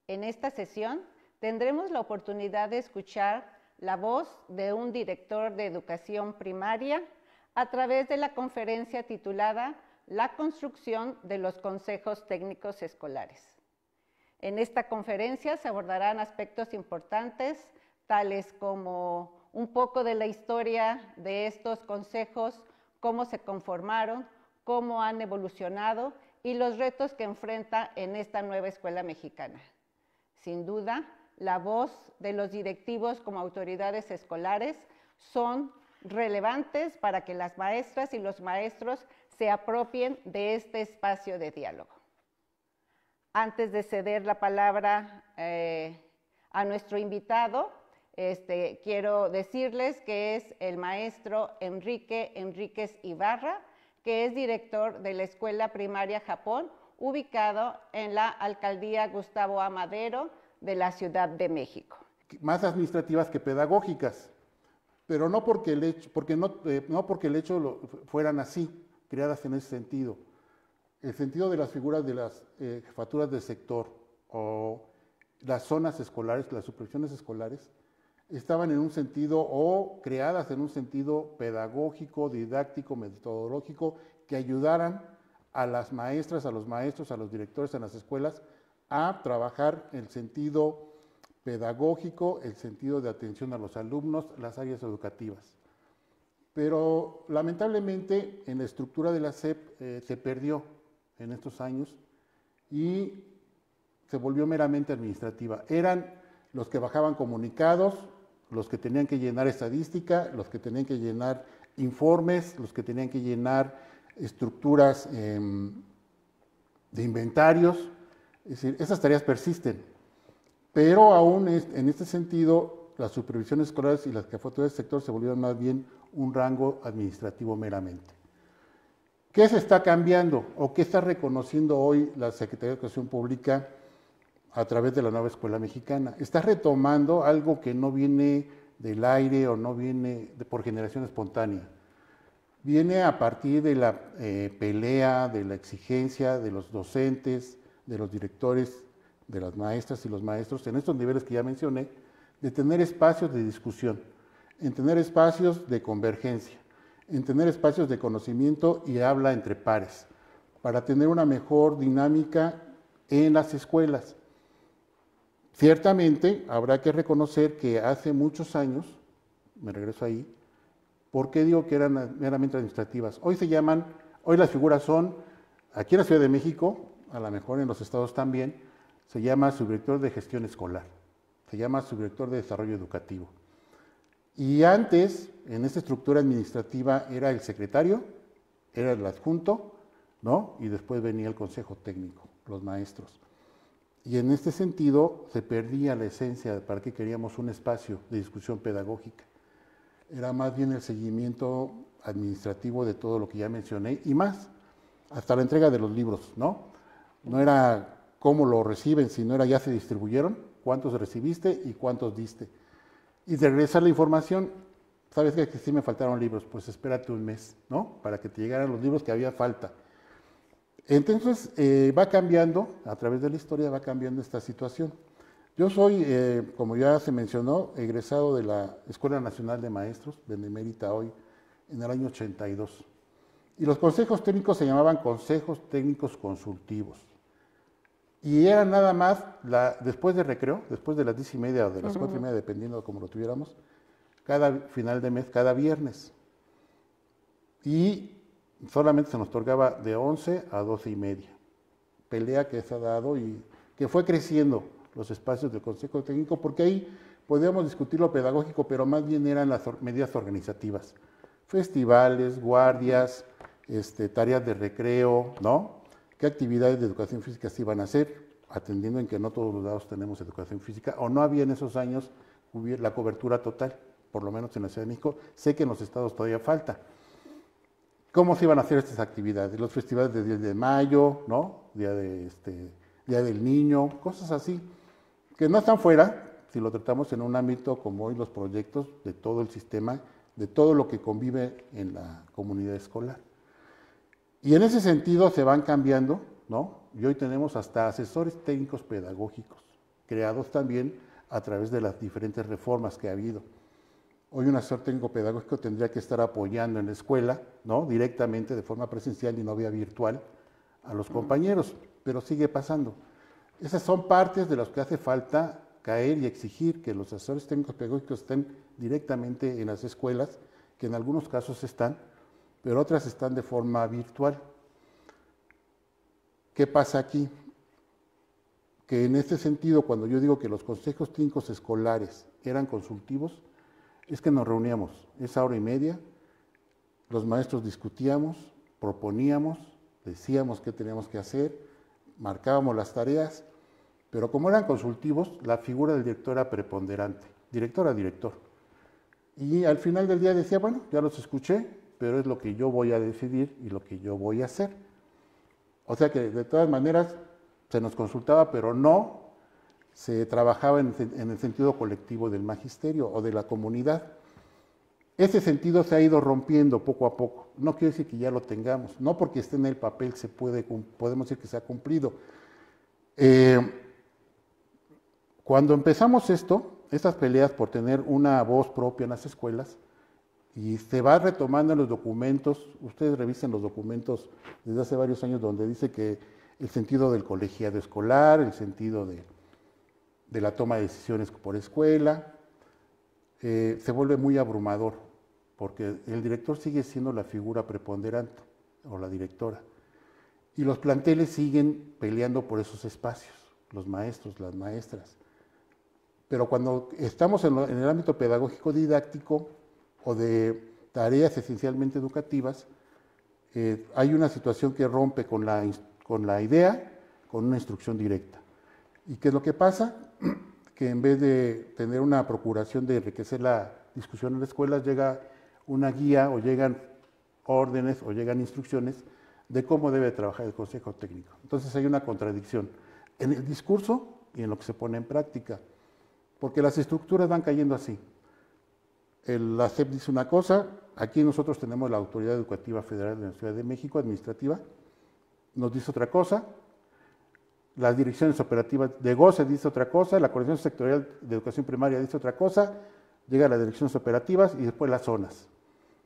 En esta sesión tendremos la oportunidad de escuchar la voz de un director de educación primaria a través de la conferencia titulada La construcción de los consejos técnicos escolares. En esta conferencia se abordarán aspectos importantes, tales como un poco de la historia de estos consejos, cómo se conformaron, cómo han evolucionado y los retos que enfrenta en esta nueva escuela mexicana. Sin duda, la voz de los directivos como autoridades escolares son relevantes para que las maestras y los maestros se apropien de este espacio de diálogo. Antes de ceder la palabra a nuestro invitado, quiero decirles que es el maestro Enrique Enríquez Ibarra, que es director de la Escuela Primaria Japón, ubicado en la Alcaldía Gustavo A. Madero de la Ciudad de México. Más administrativas que pedagógicas, pero no porque el hecho fueran así, creadas en ese sentido. El sentido de las figuras de las jefaturas del sector o las zonas escolares, las supervisiones escolares, estaban en un sentido o creadas en un sentido pedagógico, didáctico, metodológico, que ayudaran a las maestras, a los maestros, a los directores en las escuelas a trabajar el sentido pedagógico, el sentido de atención a los alumnos, las áreas educativas. Pero lamentablemente en la estructura de la SEP se perdió en estos años y se volvió meramente administrativa. Eran los que bajaban comunicados, los que tenían que llenar estadística, los que tenían que llenar informes, los que tenían que llenar estructuras de inventarios. Es decir, esas tareas persisten, pero aún en este sentido las supervisiones escolares y las jefaturas del sector se volvieron más bien un rango administrativo meramente. ¿Qué se está cambiando o qué está reconociendo hoy la Secretaría de Educación Pública a través de la nueva escuela mexicana? Está retomando algo que no viene del aire o no viene por generación espontánea. Viene a partir de la pelea, de la exigencia de los docentes, de los directores, de las maestras y los maestros, en estos niveles que ya mencioné, de tener espacios de discusión, en tener espacios de convergencia, en tener espacios de conocimiento y habla entre pares, para tener una mejor dinámica en las escuelas. Ciertamente habrá que reconocer que hace muchos años, me regreso ahí, ¿por qué digo que eran meramente administrativas? Hoy las figuras son, aquí en la Ciudad de México, a lo mejor en los estados también, se llama subdirector de gestión escolar, se llama subdirector de desarrollo educativo. Y antes, en esta estructura administrativa, era el secretario, era el adjunto, ¿no? Y después venía el consejo técnico, los maestros. Y en este sentido se perdía la esencia de para qué queríamos un espacio de discusión pedagógica. Era más bien el seguimiento administrativo de todo lo que ya mencioné y más, hasta la entrega de los libros, ¿no? No era cómo lo reciben, sino era ya se distribuyeron, cuántos recibiste y cuántos diste. Y de regresar la información, ¿sabes qué? Que sí me faltaron libros, pues espérate un mes, ¿no? Para que te llegaran los libros que había falta. Entonces, va cambiando, a través de la historia va cambiando esta situación. Yo soy, como ya se mencionó, egresado de la Escuela Nacional de Maestros, benemérita hoy, en el año 82. Y los consejos técnicos se llamaban consejos técnicos consultivos. Y era nada más, después de recreo, después de las 10:30 o de las 4:30, dependiendo de cómo lo tuviéramos, cada final de mes, cada viernes. Y solamente se nos otorgaba de 11 a 12:30. Pelea que se ha dado y que fue creciendo los espacios del Consejo Técnico, porque ahí podíamos discutir lo pedagógico, pero más bien eran las medidas organizativas. Festivales, guardias, tareas de recreo, ¿no? ¿Qué actividades de educación física se iban a hacer? Atendiendo en que no todos los lados tenemos educación física, o no había en esos años la cobertura total, por lo menos en la Ciudad de México. Sé que en los estados todavía falta. ¿Cómo se iban a hacer estas actividades? Los festivales de 10 de mayo, ¿no? Día del Niño, cosas así, que no están fuera, si lo tratamos en un ámbito como hoy los proyectos de todo el sistema, de todo lo que convive en la comunidad escolar. Y en ese sentido se van cambiando, ¿no? Y hoy tenemos hasta asesores técnicos pedagógicos, creados también a través de las diferentes reformas que ha habido. Hoy un asesor técnico pedagógico tendría que estar apoyando en la escuela, ¿no? Directamente de forma presencial y no vía virtual a los compañeros, pero sigue pasando. Esas son partes de las que hace falta caer y exigir que los asesores técnicos pedagógicos estén directamente en las escuelas, que en algunos casos están, pero otras están de forma virtual. ¿Qué pasa aquí? Que en este sentido, cuando yo digo que los consejos clínicos escolares eran consultivos, es que nos reuníamos esa hora y media, los maestros discutíamos, proponíamos, decíamos qué teníamos que hacer, marcábamos las tareas, pero como eran consultivos, la figura del director era preponderante, director a director. Y al final del día decía, bueno, ya los escuché, pero es lo que yo voy a decidir y lo que yo voy a hacer. O sea que de todas maneras se nos consultaba, pero no se trabajaba en el sentido colectivo del magisterio o de la comunidad. Ese sentido se ha ido rompiendo poco a poco. No quiere decir que ya lo tengamos, no porque esté en el papel podemos decir que se ha cumplido. Cuando empezamos estas peleas por tener una voz propia en las escuelas, y se va retomando en los documentos, ustedes revisen los documentos desde hace varios años donde dice que el sentido del colegiado escolar, el sentido de la toma de decisiones por escuela, se vuelve muy abrumador, porque el director sigue siendo la figura preponderante, o la directora, y los planteles siguen peleando por esos espacios, los maestros, las maestras. Pero cuando estamos en el ámbito pedagógico didáctico o de tareas esencialmente educativas, hay una situación que rompe con la idea, con una instrucción directa. ¿Y qué es lo que pasa? Que en vez de tener una procuración de enriquecer la discusión en las escuelas, llega una guía o llegan órdenes o llegan instrucciones de cómo debe trabajar el consejo técnico. Entonces hay una contradicción en el discurso y en lo que se pone en práctica, porque las estructuras van cayendo así. La SEP dice una cosa, aquí nosotros tenemos la Autoridad Educativa Federal de la Ciudad de México, administrativa, nos dice otra cosa, las direcciones operativas de GOCE dice otra cosa, la Coordinación Sectorial de Educación Primaria dice otra cosa, llega a las direcciones operativas y después las zonas.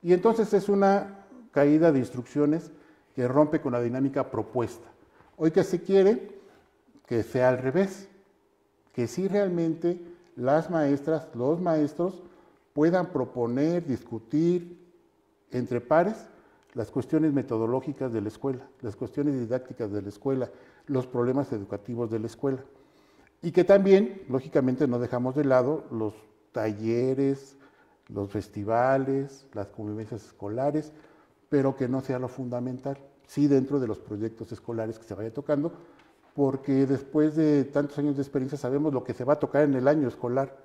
Y entonces es una caída de instrucciones que rompe con la dinámica propuesta. Hoy que se quiere que sea al revés, que sí realmente las maestras, los maestros puedan proponer, discutir entre pares las cuestiones metodológicas de la escuela, las cuestiones didácticas de la escuela, los problemas educativos de la escuela. Y que también, lógicamente, no dejamos de lado los talleres, los festivales, las convivencias escolares, pero que no sea lo fundamental, sí dentro de los proyectos escolares que se vaya tocando, porque después de tantos años de experiencia sabemos lo que se va a tocar en el año escolar.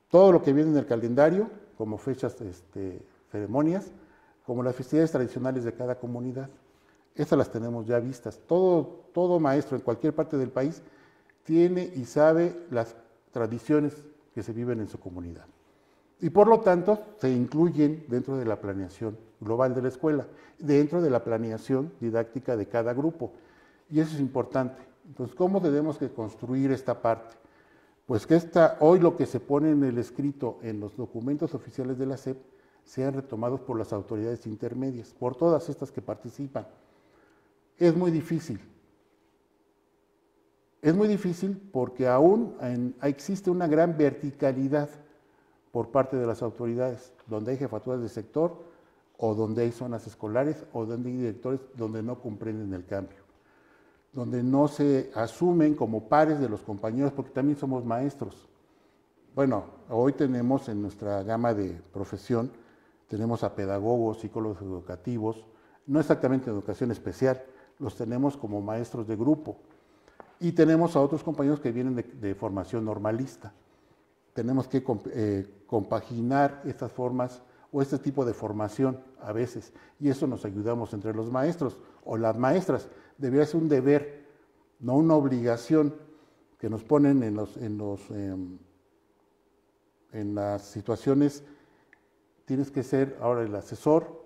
Todo lo que viene en el calendario, como fechas, ceremonias, como las festividades tradicionales de cada comunidad. Estas las tenemos ya vistas. Todo maestro en cualquier parte del país tiene y sabe las tradiciones que se viven en su comunidad. Y por lo tanto, se incluyen dentro de la planeación global de la escuela, dentro de la planeación didáctica de cada grupo. Y eso es importante. Entonces, ¿cómo tenemos que construir esta parte? Pues que hoy lo que se pone en el escrito en los documentos oficiales de la SEP sean retomados por las autoridades intermedias, por todas estas que participan. Es muy difícil. Es muy difícil porque aún existe una gran verticalidad por parte de las autoridades, donde hay jefaturas de sector o donde hay zonas escolares o donde hay directores donde no comprenden el cambio, donde no se asumen como pares de los compañeros, porque también somos maestros. Bueno, hoy tenemos en nuestra gama de profesión, tenemos a pedagogos, psicólogos educativos, no exactamente en educación especial, los tenemos como maestros de grupo. Y tenemos a otros compañeros que vienen de formación normalista. Tenemos que compaginar estas formas o este tipo de formación a veces, y eso nos ayudamos entre los maestros o las maestras. Debería ser un deber, no una obligación que nos ponen en las situaciones. Tienes que ser ahora el asesor,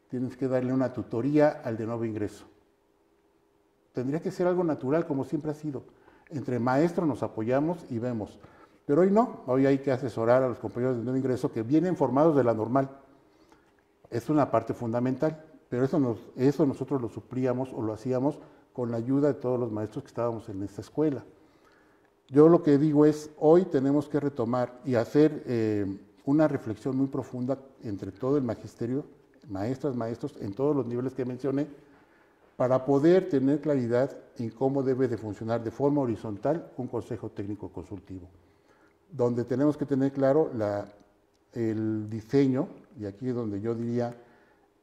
tienes que darle una tutoría al de nuevo ingreso. Tendría que ser algo natural, como siempre ha sido. Entre maestros nos apoyamos y vemos. Pero hoy no, hoy hay que asesorar a los compañeros de nuevo ingreso que vienen formados de la normal. Es una parte fundamental, pero eso nosotros lo suplíamos o lo hacíamos con la ayuda de todos los maestros que estábamos en esta escuela. Yo lo que digo es, hoy tenemos que retomar y hacer una reflexión muy profunda entre todo el magisterio, maestras, maestros, en todos los niveles que mencioné, para poder tener claridad en cómo debe de funcionar de forma horizontal un consejo técnico consultivo, donde tenemos que tener claro el diseño, y aquí es donde yo diría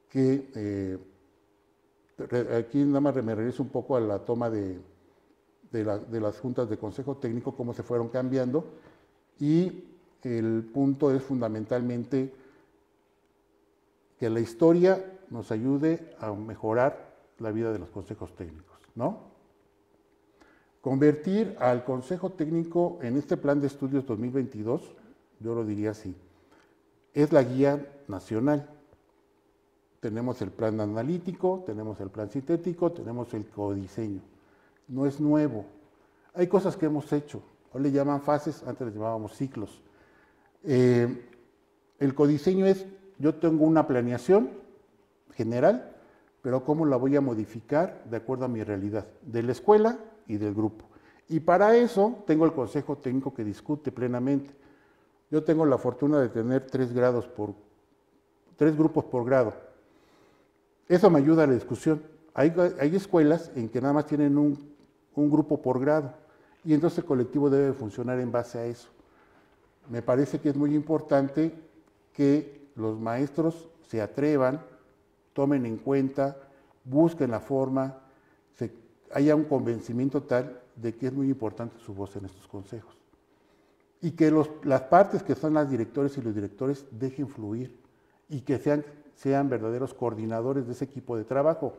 que, aquí nada más me regreso un poco a la toma de las juntas de consejo técnico, cómo se fueron cambiando, y el punto es fundamentalmente que la historia nos ayude a mejorar la vida de los consejos técnicos, ¿no? Convertir al consejo técnico en este plan de estudios 2022, yo lo diría así, es la guía nacional. Tenemos el plan analítico, tenemos el plan sintético, tenemos el codiseño. No es nuevo. Hay cosas que hemos hecho, hoy le llaman fases, antes les llamábamos ciclos. El codiseño es, yo tengo una planeación general, pero cómo la voy a modificar de acuerdo a mi realidad, de la escuela y del grupo. Y para eso tengo el consejo técnico que discute plenamente. Yo tengo la fortuna de tener 3 grupos por grado. Eso me ayuda a la discusión. Hay escuelas en que nada más tienen un grupo por grado, y entonces el colectivo debe funcionar en base a eso. Me parece que es muy importante que los maestros se atrevan, tomen en cuenta, busquen la forma, haya un convencimiento tal de que es muy importante su voz en estos consejos. Y que las partes que son las directores y los directores dejen fluir y que sean verdaderos coordinadores de ese equipo de trabajo.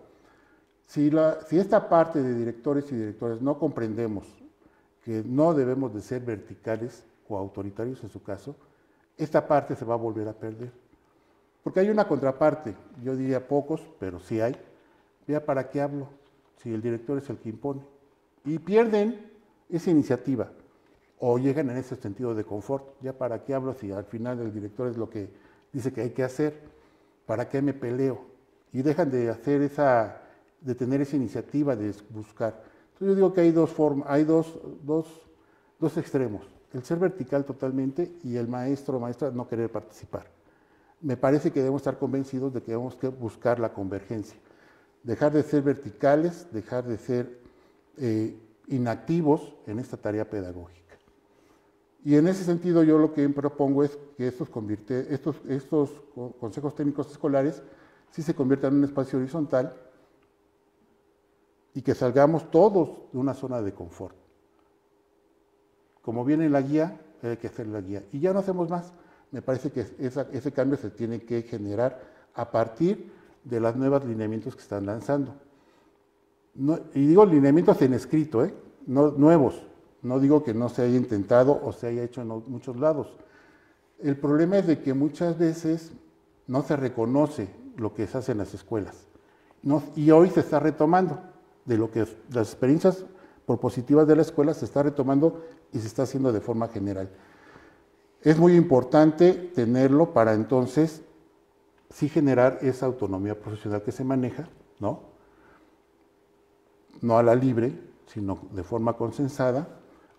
Si esta parte de directores y directoras no comprendemos que no debemos de ser verticales o autoritarios en su caso, esta parte se va a volver a perder. Porque hay una contraparte, yo diría pocos, pero sí hay. ¿Ya para qué hablo? Si el director es el que impone. Y pierden esa iniciativa o llegan en ese sentido de confort. ¿Ya para qué hablo si al final el director es lo que dice que hay que hacer? ¿Para qué me peleo? Y dejan de hacer de tener esa iniciativa de buscar. Entonces yo digo que hay dos extremos. El ser vertical totalmente y el maestro o maestra no querer participar. Me parece que debemos estar convencidos de que debemos que buscar la convergencia. Dejar de ser verticales, dejar de ser inactivos en esta tarea pedagógica. Y en ese sentido yo lo que propongo es que estos consejos técnicos escolares sí se conviertan en un espacio horizontal y que salgamos todos de una zona de confort. Como viene la guía, hay que hacer la guía. Y ya no hacemos más. Me parece que ese cambio se tiene que generar a partir de los nuevos lineamientos que están lanzando. Y digo lineamientos en escrito, no nuevos. No digo que no se haya intentado o se haya hecho en muchos lados. El problema es de que muchas veces no se reconoce lo que se hace en las escuelas. Y hoy se está retomando de lo que las experiencias propositivas de la escuela se está retomando y se está haciendo de forma general. Es muy importante tenerlo para entonces sí generar esa autonomía profesional que se maneja, ¿no? No a la libre, sino de forma consensada,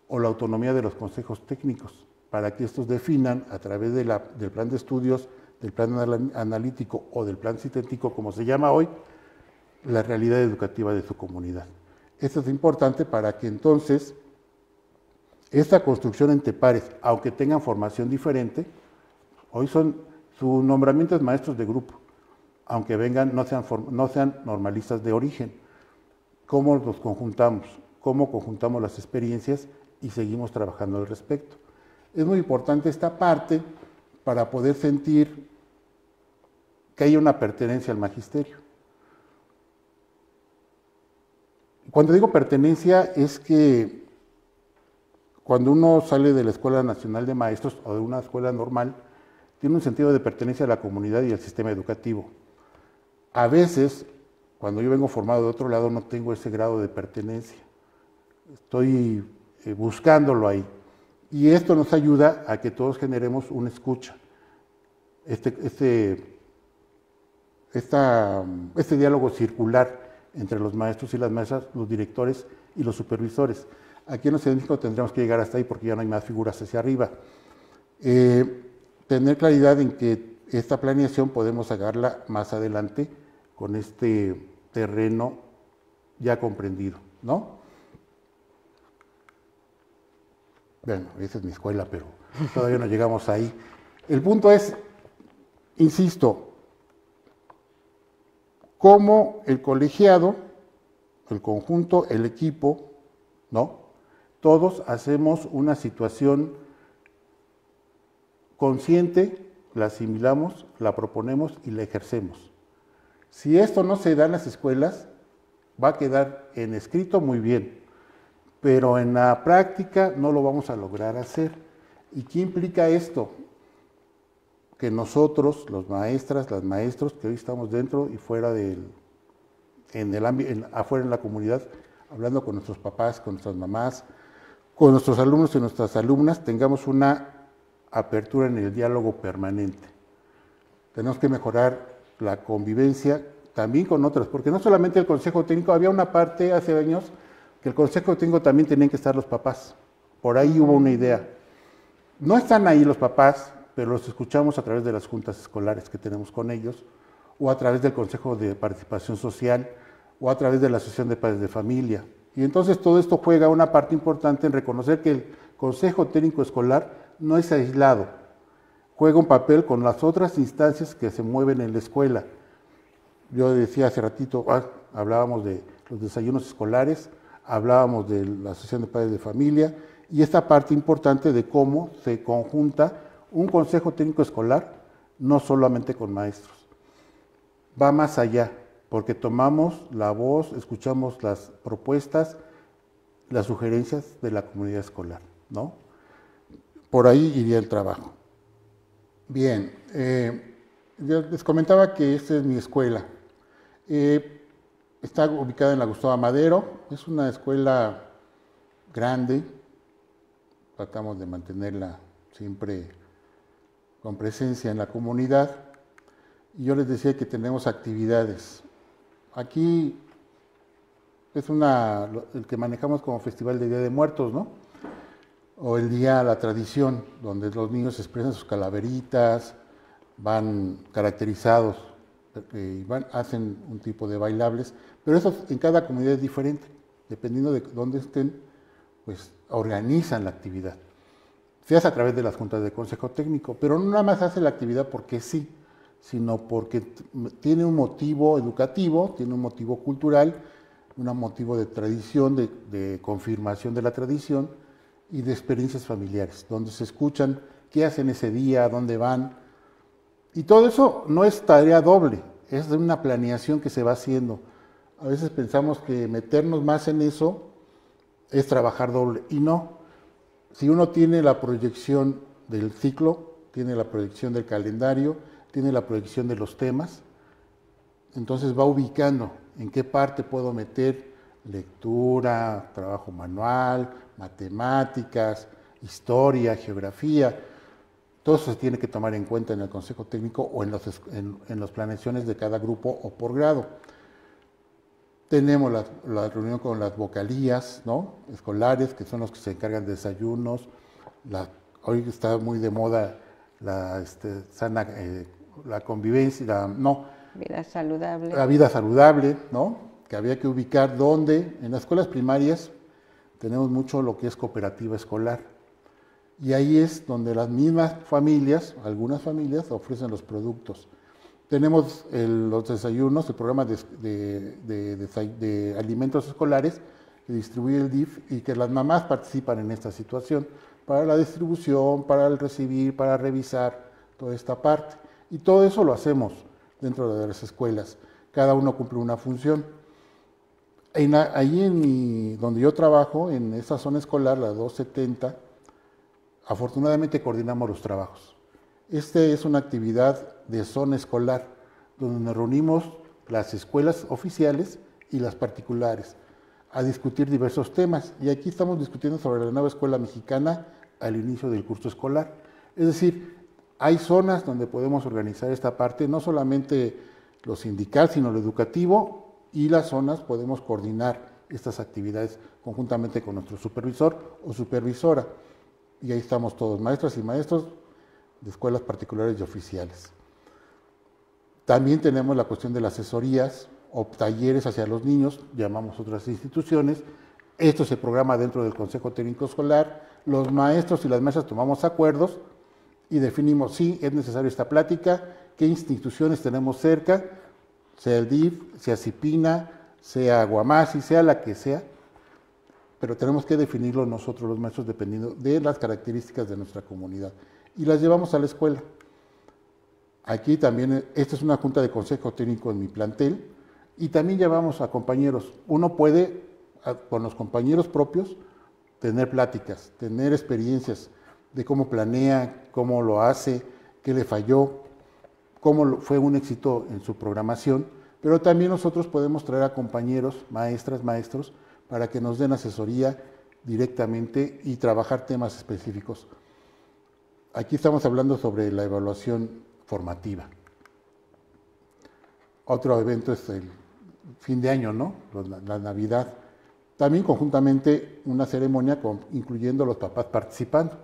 o la autonomía de los consejos técnicos, para que estos definan a través del plan de estudios, del plan analítico o del plan sintético, como se llama hoy, la realidad educativa de su comunidad. Esto es importante para que entonces esta construcción entre pares, aunque tengan formación diferente, hoy su nombramiento es maestros de grupo, aunque vengan, no sean normalistas de origen. ¿Cómo los conjuntamos? ¿Cómo conjuntamos las experiencias y seguimos trabajando al respecto? Es muy importante esta parte para poder sentir que hay una pertenencia al magisterio. Cuando digo pertenencia es que cuando uno sale de la Escuela Nacional de Maestros o de una escuela normal, tiene un sentido de pertenencia a la comunidad y al sistema educativo. A veces, cuando yo vengo formado de otro lado, no tengo ese grado de pertenencia. Estoy buscándolo ahí. Y esto nos ayuda a que todos generemos una escucha. Este diálogo circular entre los maestros y las maestras, los directores y los supervisores. Aquí en la Ciudad de México tendremos que llegar hasta ahí porque ya no hay más figuras hacia arriba. Tener claridad en que esta planeación podemos sacarla más adelante con este terreno ya comprendido, ¿no? Bueno, esa es mi escuela, pero todavía no llegamos ahí. El punto es, insisto, cómo el colegiado, el conjunto, el equipo, ¿no? Todos hacemos una situación consciente, la asimilamos, la proponemos y la ejercemos. Si esto no se da en las escuelas, va a quedar en escrito muy bien, pero en la práctica no lo vamos a lograr hacer. ¿Y qué implica esto? Que nosotros, los maestras, las maestros, que hoy estamos dentro y fuera afuera en la comunidad, hablando con nuestros papás, con nuestras mamás, con nuestros alumnos y nuestras alumnas, tengamos una apertura en el diálogo permanente. Tenemos que mejorar la convivencia también con otras, porque no solamente el Consejo Técnico, había una parte hace años que el Consejo Técnico también tenían que estar los papás. Por ahí hubo una idea. No están ahí los papás, pero los escuchamos a través de las juntas escolares que tenemos con ellos, o a través del Consejo de Participación Social, o a través de la Asociación de Padres de Familia. Y entonces todo esto juega una parte importante en reconocer que el Consejo Técnico Escolar no es aislado, juega un papel con las otras instancias que se mueven en la escuela. Yo decía hace ratito, hablábamos de los desayunos escolares, hablábamos de la Asociación de Padres de Familia, y esta parte importante de cómo se conjunta un consejo técnico escolar, no solamente con maestros. Va más allá, porque tomamos la voz, escuchamos las propuestas, las sugerencias de la comunidad escolar, ¿no? Por ahí iría el trabajo. Bien, yo les comentaba que esta es mi escuela. Está ubicada en la Gustavo Amadero, es una escuela grande, tratamos de mantenerla siempre con presencia en la comunidad. Y yo les decía que tenemos actividades. Aquí es el que manejamos como Festival de Día de Muertos, ¿no? O el Día de la Tradición, donde los niños expresan sus calaveritas, van caracterizados, hacen un tipo de bailables, pero eso en cada comunidad es diferente, dependiendo de dónde estén, pues organizan la actividad. Se hace a través de las juntas de consejo técnico, pero no nada más hace la actividad porque sí, sino porque tiene un motivo educativo, tiene un motivo cultural, un motivo de tradición, de confirmación de la tradición y de experiencias familiares, donde se escuchan qué hacen ese día, dónde van. Y todo eso no es tarea doble, es de una planeación que se va haciendo. A veces pensamos que meternos más en eso es trabajar doble, y no. Si uno tiene la proyección del ciclo, tiene la proyección del calendario, tiene la proyección de los temas, entonces va ubicando en qué parte puedo meter lectura, trabajo manual, matemáticas, historia, geografía. Todo eso se tiene que tomar en cuenta en el consejo técnico o en las planeaciones de cada grupo o por grado. Tenemos la reunión con las vocalías, ¿no?, escolares, que son los que se encargan de desayunos. Hoy está muy de moda la convivencia, vida saludable. La vida saludable, ¿no?, que había que ubicar dónde. En las escuelas primarias tenemos mucho lo que es cooperativa escolar. Y ahí es donde las mismas familias, algunas familias, ofrecen los productos. Tenemos los desayunos, el programa de alimentos escolares que distribuye el DIF y que las mamás participan en esta situación para la distribución, para el recibir, para revisar toda esta parte. Y todo eso lo hacemos dentro de las escuelas. Cada uno cumple una función. Ahí donde yo trabajo, en esa zona escolar, la 270, afortunadamente coordinamos los trabajos. Es una actividad de zona escolar, donde nos reunimos las escuelas oficiales y las particulares. a discutir diversos temas. Y aquí estamos discutiendo sobre la nueva escuela mexicana al inicio del curso escolar. Es decir, hay zonas donde podemos organizar esta parte, no solamente lo sindical, sino lo educativo, y las zonas podemos coordinar estas actividades conjuntamente con nuestro supervisor o supervisora. Y ahí estamos todos, maestras y maestros de escuelas particulares y oficiales. También tenemos la cuestión de las asesorías o talleres hacia los niños, llamamos otras instituciones. Esto se programa dentro del Consejo Técnico Escolar. Los maestros y las maestras tomamos acuerdos y definimos si es necesaria esta plática, qué instituciones tenemos cerca, sea el DIF, sea CIPINA, sea Guamasi, sea la que sea, pero tenemos que definirlo nosotros los maestros dependiendo de las características de nuestra comunidad. Y las llevamos a la escuela. Aquí también, esta es una junta de consejo técnico en mi plantel, y también llevamos a compañeros. Uno puede, con los compañeros propios, tener pláticas, tener experiencias de cómo planea, cómo lo hace, qué le falló, cómo fue un éxito en su programación, pero también nosotros podemos traer a compañeros, maestras, maestros, para que nos den asesoría directamente y trabajar temas específicos. Aquí estamos hablando sobre la evaluación formativa. Otro evento es el fin de año, ¿no? La Navidad. También conjuntamente una ceremonia incluyendo a los papás participando.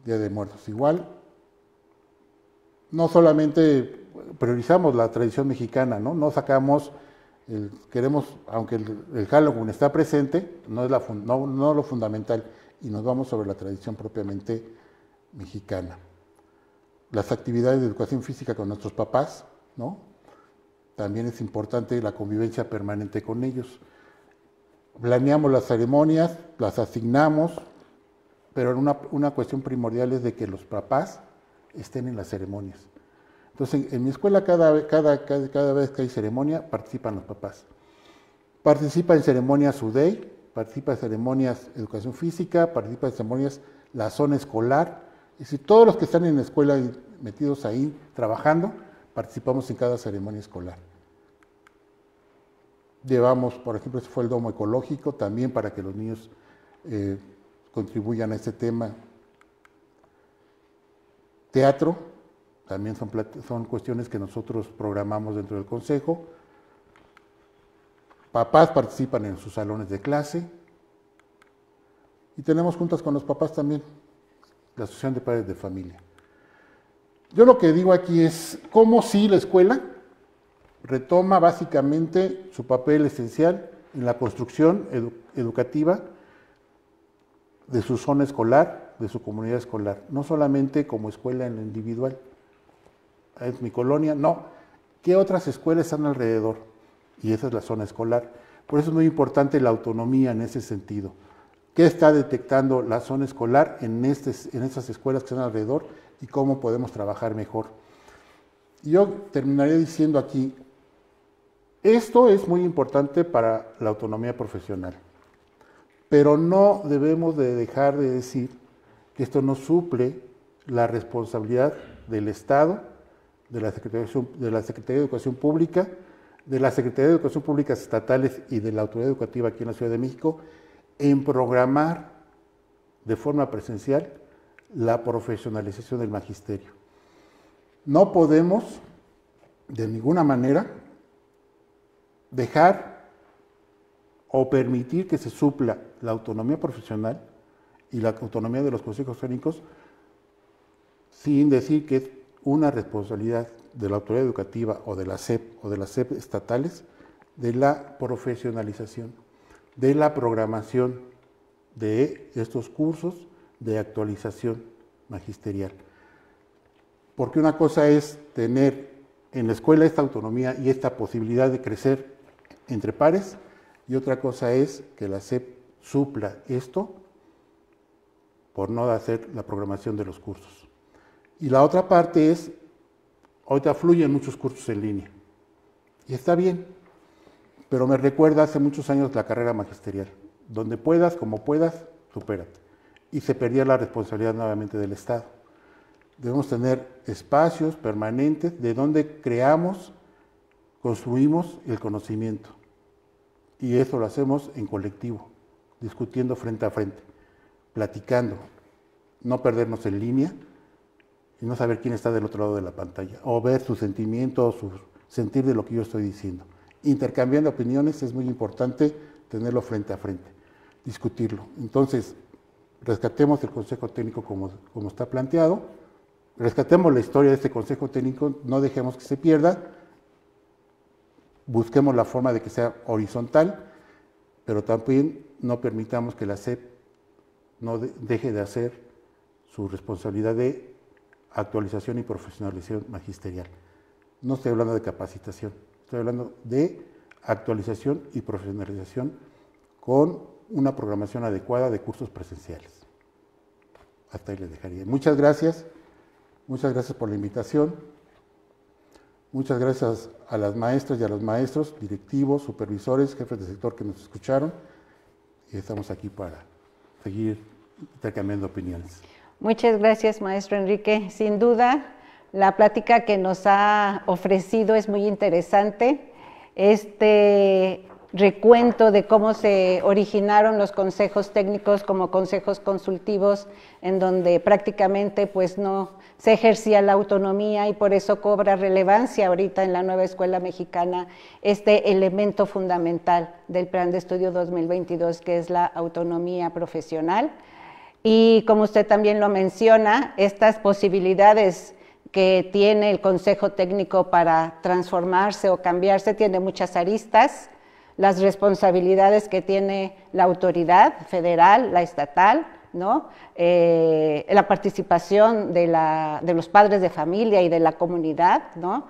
Día de Muertos igual. No solamente priorizamos la tradición mexicana, ¿no? No sacamos, queremos, aunque el Halloween está presente, no es no lo fundamental, y nos vamos sobre la tradición propiamente mexicana. Las actividades de educación física con nuestros papás, ¿no? También es importante la convivencia permanente con ellos. Planeamos las ceremonias, las asignamos, pero una cuestión primordial es de que los papás estén en las ceremonias. Entonces, en mi escuela cada vez que hay ceremonia, participan los papás. Participa en ceremonias UDEI, participa en ceremonias educación física, participa en ceremonias la zona escolar. Es decir, todos los que están en la escuela metidos ahí trabajando, participamos en cada ceremonia escolar. Llevamos, por ejemplo, este fue el domo ecológico, también para que los niños contribuyan a este tema. Teatro, también son cuestiones que nosotros programamos dentro del consejo. Papás participan en sus salones de clase. Y tenemos juntas con los papás también, la Asociación de Padres de Familia. Yo lo que digo aquí es cómo sí la escuela retoma básicamente su papel esencial en la construcción educativa de su zona escolar, de su comunidad escolar, no solamente como escuela en lo individual. Es mi colonia, no. ¿Qué otras escuelas están alrededor? Y esa es la zona escolar. Por eso es muy importante la autonomía en ese sentido. ¿Qué está detectando la zona escolar en estas escuelas que están alrededor y cómo podemos trabajar mejor? Yo terminaría diciendo aquí, esto es muy importante para la autonomía profesional, pero no debemos de dejar de decir que esto no suple la responsabilidad del Estado, de la Secretaría de Educación Pública, de la Secretaría de Educación Pública estatales y de la autoridad educativa aquí en la Ciudad de México, en programar de forma presencial la profesionalización del magisterio. No podemos, de ninguna manera, dejar o permitir que se supla la autonomía profesional y la autonomía de los consejos técnicos sin decir que es una responsabilidad de la autoridad educativa o de la SEP o de las SEP estatales de la profesionalización, de la programación de estos cursos de actualización magisterial. Porque una cosa es tener en la escuela esta autonomía y esta posibilidad de crecer entre pares, y otra cosa es que la SEP supla esto por no hacer la programación de los cursos. Y la otra parte es, ahorita fluyen muchos cursos en línea, y está bien, pero me recuerda hace muchos años la carrera magisterial, donde puedas, como puedas, supérate. Y se perdía la responsabilidad nuevamente del Estado. Debemos tener espacios permanentes de donde creamos, construimos el conocimiento. Y eso lo hacemos en colectivo, discutiendo frente a frente, platicando, no perdernos en línea y no saber quién está del otro lado de la pantalla, o ver sus sentimientos, su sentir de lo que yo estoy diciendo. Intercambiando opiniones es muy importante tenerlo frente a frente, discutirlo. Entonces, rescatemos el Consejo Técnico como está planteado, rescatemos la historia de este Consejo Técnico, no dejemos que se pierda, busquemos la forma de que sea horizontal, pero también no permitamos que la SEP no deje de hacer su responsabilidad de actualización y profesionalización magisterial. No estoy hablando de capacitación, estoy hablando de actualización y profesionalización con una programación adecuada de cursos presenciales. Hasta ahí les dejaría. Muchas gracias por la invitación. Muchas gracias a las maestras y a los maestros, directivos, supervisores, jefes de sector que nos escucharon. Y estamos aquí para seguir intercambiando opiniones. Muchas gracias, maestro Enrique. Sin duda, la plática que nos ha ofrecido es muy interesante. Este recuento de cómo se originaron los consejos técnicos como consejos consultivos, en donde prácticamente pues no se ejercía la autonomía y por eso cobra relevancia ahorita en la nueva escuela mexicana este elemento fundamental del Plan de Estudio 2022, que es la autonomía profesional. Y como usted también lo menciona, estas posibilidades que tiene el Consejo Técnico para transformarse o cambiarse tiene muchas aristas, las responsabilidades que tiene la autoridad federal, la estatal, ¿no? La participación de los padres de familia y de la comunidad, ¿no?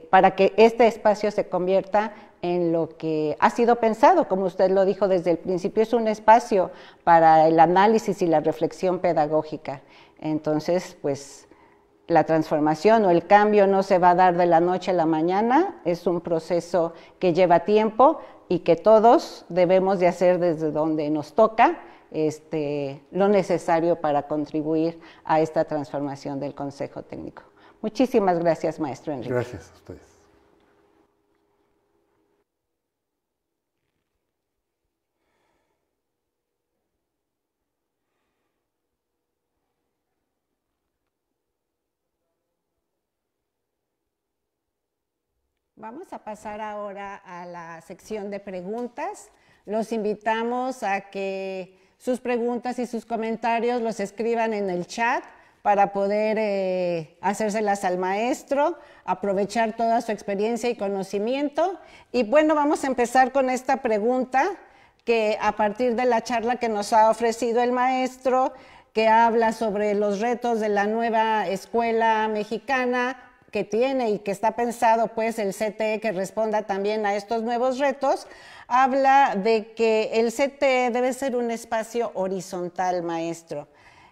Para que este espacio se convierta en lo que ha sido pensado, como usted lo dijo desde el principio, es un espacio para el análisis y la reflexión pedagógica. Entonces, pues, la transformación o el cambio no se va a dar de la noche a la mañana, es un proceso que lleva tiempo y que todos debemos de hacer desde donde nos toca lo necesario para contribuir a esta transformación del Consejo Técnico. Muchísimas gracias, maestro Enrique. Gracias a ustedes. Vamos a pasar ahora a la sección de preguntas. Los invitamos a que sus preguntas y sus comentarios los escriban en el chat para poder hacérselas al maestro, aprovechar toda su experiencia y conocimiento. Y bueno, vamos a empezar con esta pregunta que a partir de la charla que nos ha ofrecido el maestro, que habla sobre los retos de la nueva escuela mexicana, que tiene y que está pensado pues el CTE que responda también a estos nuevos retos, habla de que el CTE debe ser un espacio horizontal, maestro.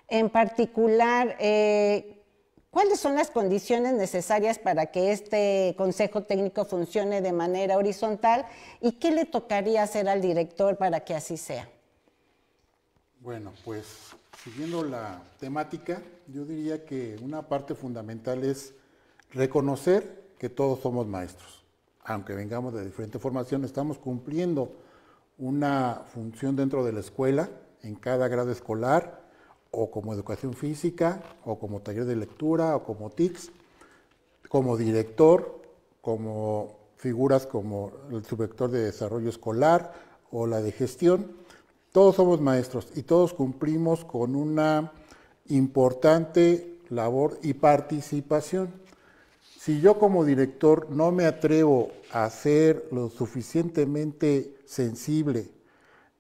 En particular, ¿cuáles son las condiciones necesarias para que este Consejo Técnico funcione de manera horizontal y qué le tocaría hacer al director para que así sea? Bueno, pues siguiendo la temática, yo diría que una parte fundamental es reconocer que todos somos maestros. Aunque vengamos de diferente formación, estamos cumpliendo una función dentro de la escuela, en cada grado escolar, o como educación física, o como taller de lectura, o como TICS, como director, como figuras como el subvector de desarrollo escolar, o la de gestión. Todos somos maestros y todos cumplimos con una importante labor y participación. Si yo como director no me atrevo a ser lo suficientemente sensible,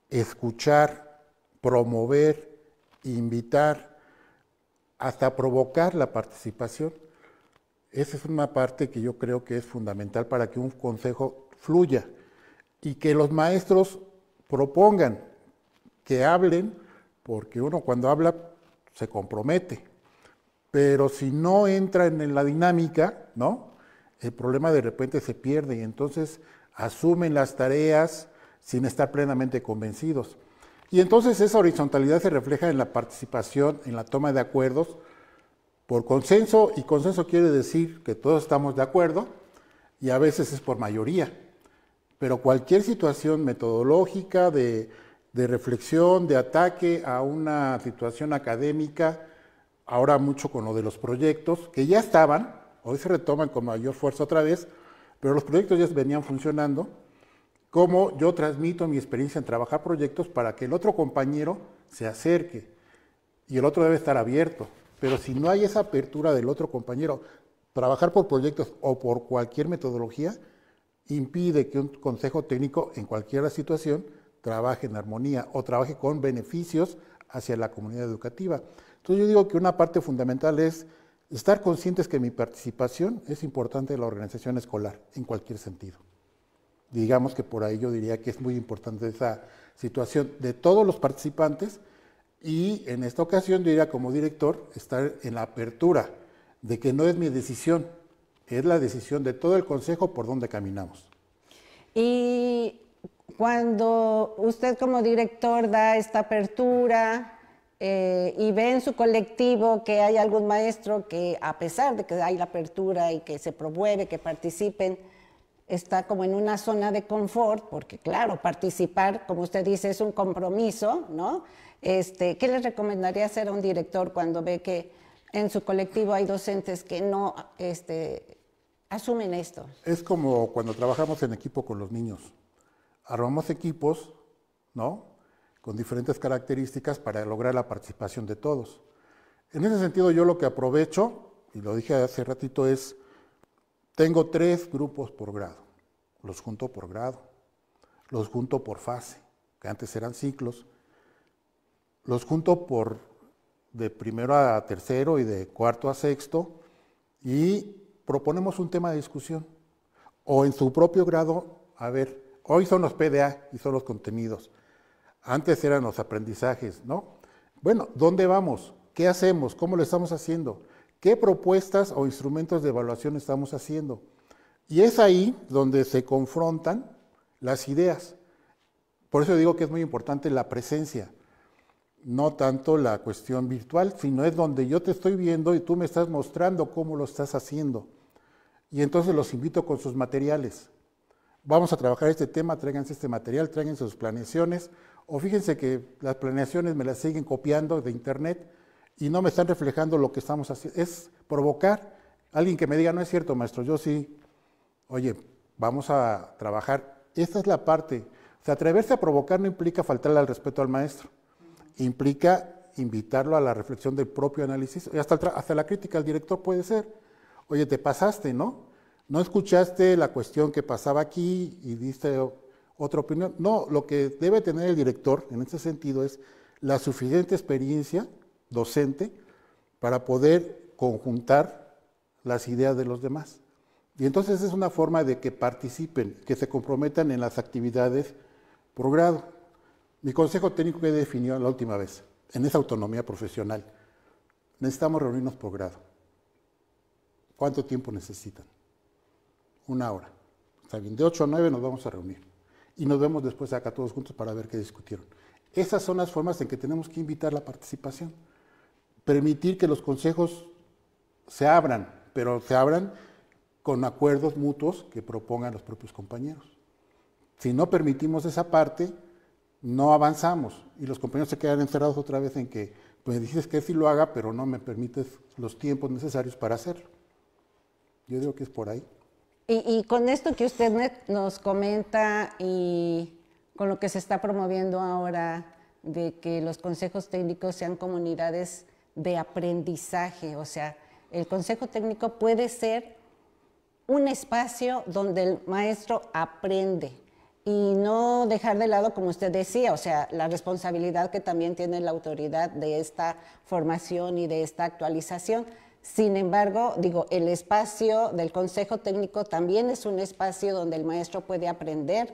escuchar, promover, invitar, hasta provocar la participación, esa es una parte que yo creo que es fundamental para que un consejo fluya y que los maestros propongan, que hablen, porque uno cuando habla se compromete. Pero si no entran en la dinámica, ¿no? El problema de repente se pierde y entonces asumen las tareas sin estar plenamente convencidos. Y entonces esa horizontalidad se refleja en la participación, en la toma de acuerdos por consenso, y consenso quiere decir que todos estamos de acuerdo y a veces es por mayoría. pero cualquier situación metodológica de reflexión, de ataque a una situación académica, ahora mucho con lo de los proyectos, que ya estaban, hoy se retoman con mayor fuerza otra vez, pero los proyectos ya venían funcionando, cómo yo transmito mi experiencia en trabajar proyectos para que el otro compañero se acerque, y el otro debe estar abierto, pero si no hay esa apertura del otro compañero, trabajar por proyectos o por cualquier metodología impide que un consejo técnico en cualquier situación trabaje en armonía o trabaje con beneficios hacia la comunidad educativa. Entonces yo digo que una parte fundamental es estar conscientes que mi participación es importante en la organización escolar, en cualquier sentido. Digamos que por ahí yo diría que es muy importante esa situación de todos los participantes y en esta ocasión yo diría como director estar en la apertura de que no es mi decisión, es la decisión de todo el consejo por donde caminamos. Y cuando usted como director da esta apertura y ve en su colectivo que hay algún maestro que a pesar de que hay la apertura y que se promueve, que participen, está como en una zona de confort, porque claro, participar, como usted dice, es un compromiso, ¿no? ¿Qué le recomendaría hacer a un director cuando ve que en su colectivo hay docentes que no asumen esto? Es como cuando trabajamos en equipo con los niños. Armamos equipos, ¿no?, con diferentes características para lograr la participación de todos. En ese sentido, yo lo que aprovecho, y lo dije hace ratito, es, tengo 3 grupos por grado. Los junto por grado, los junto por fase, que antes eran ciclos, los junto por de primero a tercero y de cuarto a sexto, y proponemos un tema de discusión. O en su propio grado, a ver, hoy son los PDA y son los contenidos. Antes eran los aprendizajes, ¿no? Bueno, ¿dónde vamos? ¿Qué hacemos? ¿Cómo lo estamos haciendo? ¿Qué propuestas o instrumentos de evaluación estamos haciendo? Y es ahí donde se confrontan las ideas. Por eso digo que es muy importante la presencia, no tanto la cuestión virtual, sino es donde yo te estoy viendo y tú me estás mostrando cómo lo estás haciendo. Y entonces los invito con sus materiales. Vamos a trabajar este tema, tráiganse este material, tráiganse sus planeaciones, o fíjense que las planeaciones me las siguen copiando de internet y no me están reflejando lo que estamos haciendo. Es provocar a alguien que me diga, no es cierto, maestro, yo sí, oye, vamos a trabajar. Esta es la parte. O sea, atreverse a provocar no implica faltarle al respeto al maestro, implica invitarlo a la reflexión del propio análisis, y hasta la crítica al director puede ser. Oye, te pasaste, ¿no? No escuchaste la cuestión que pasaba aquí y diste otra opinión. No, lo que debe tener el director en este sentido es la suficiente experiencia docente para poder conjuntar las ideas de los demás. Y entonces es una forma de que participen, que se comprometan en las actividades por grado. Mi consejo técnico que definió la última vez, en esa autonomía profesional, necesitamos reunirnos por grado. ¿Cuánto tiempo necesitan? 1 hora. Está bien, de 8 a 9 nos vamos a reunir. Y nos vemos después acá todos juntos para ver qué discutieron. Esas son las formas en que tenemos que invitar la participación. Permitir que los consejos se abran, pero se abran con acuerdos mutuos que propongan los propios compañeros. Si no permitimos esa parte, no avanzamos y los compañeros se quedan encerrados otra vez en que pues dices que sí lo haga, pero no me permites los tiempos necesarios para hacerlo. Yo digo que es por ahí. Y con esto que usted nos comenta y con lo que se está promoviendo ahora de que los consejos técnicos sean comunidades de aprendizaje, o sea, el consejo técnico puede ser un espacio donde el maestro aprende y no dejar de lado, como usted decía, o sea, la responsabilidad que también tiene la autoridad de esta formación y de esta actualización. Sin embargo, digo, el espacio del consejo técnico también es un espacio donde el maestro puede aprender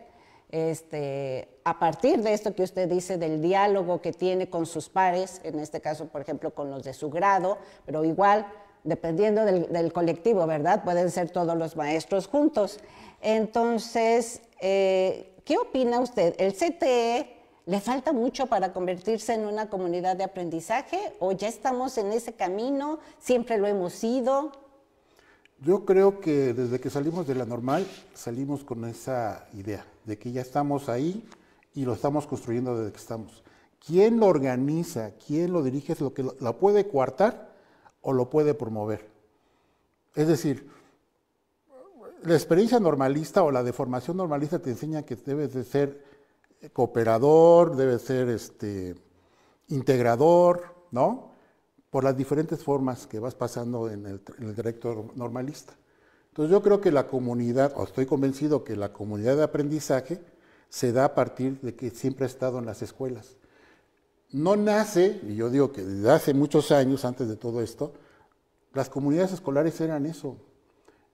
a partir de esto que usted dice, del diálogo que tiene con sus pares, en este caso, por ejemplo, con los de su grado, pero igual, dependiendo del colectivo, ¿verdad? Pueden ser todos los maestros juntos. Entonces, ¿qué opina usted? ¿El CTE le falta mucho para convertirse en una comunidad de aprendizaje o ya estamos en ese camino, siempre lo hemos sido? Yo creo que desde que salimos de la normal, salimos con esa idea. de que ya estamos ahí y lo estamos construyendo desde que estamos. ¿Quién lo organiza? ¿Quién lo dirige? Es lo que lo puede coartar o lo puede promover. Es decir, la experiencia normalista o la de formación normalista te enseña que debes de ser cooperador, debes ser integrador, ¿no? Por las diferentes formas que vas pasando en el trayecto normalista. Entonces yo creo que la comunidad, o estoy convencido que la comunidad de aprendizaje se da a partir de que siempre ha estado en las escuelas. No nace, y yo digo que desde hace muchos años, antes de todo esto, las comunidades escolares eran eso.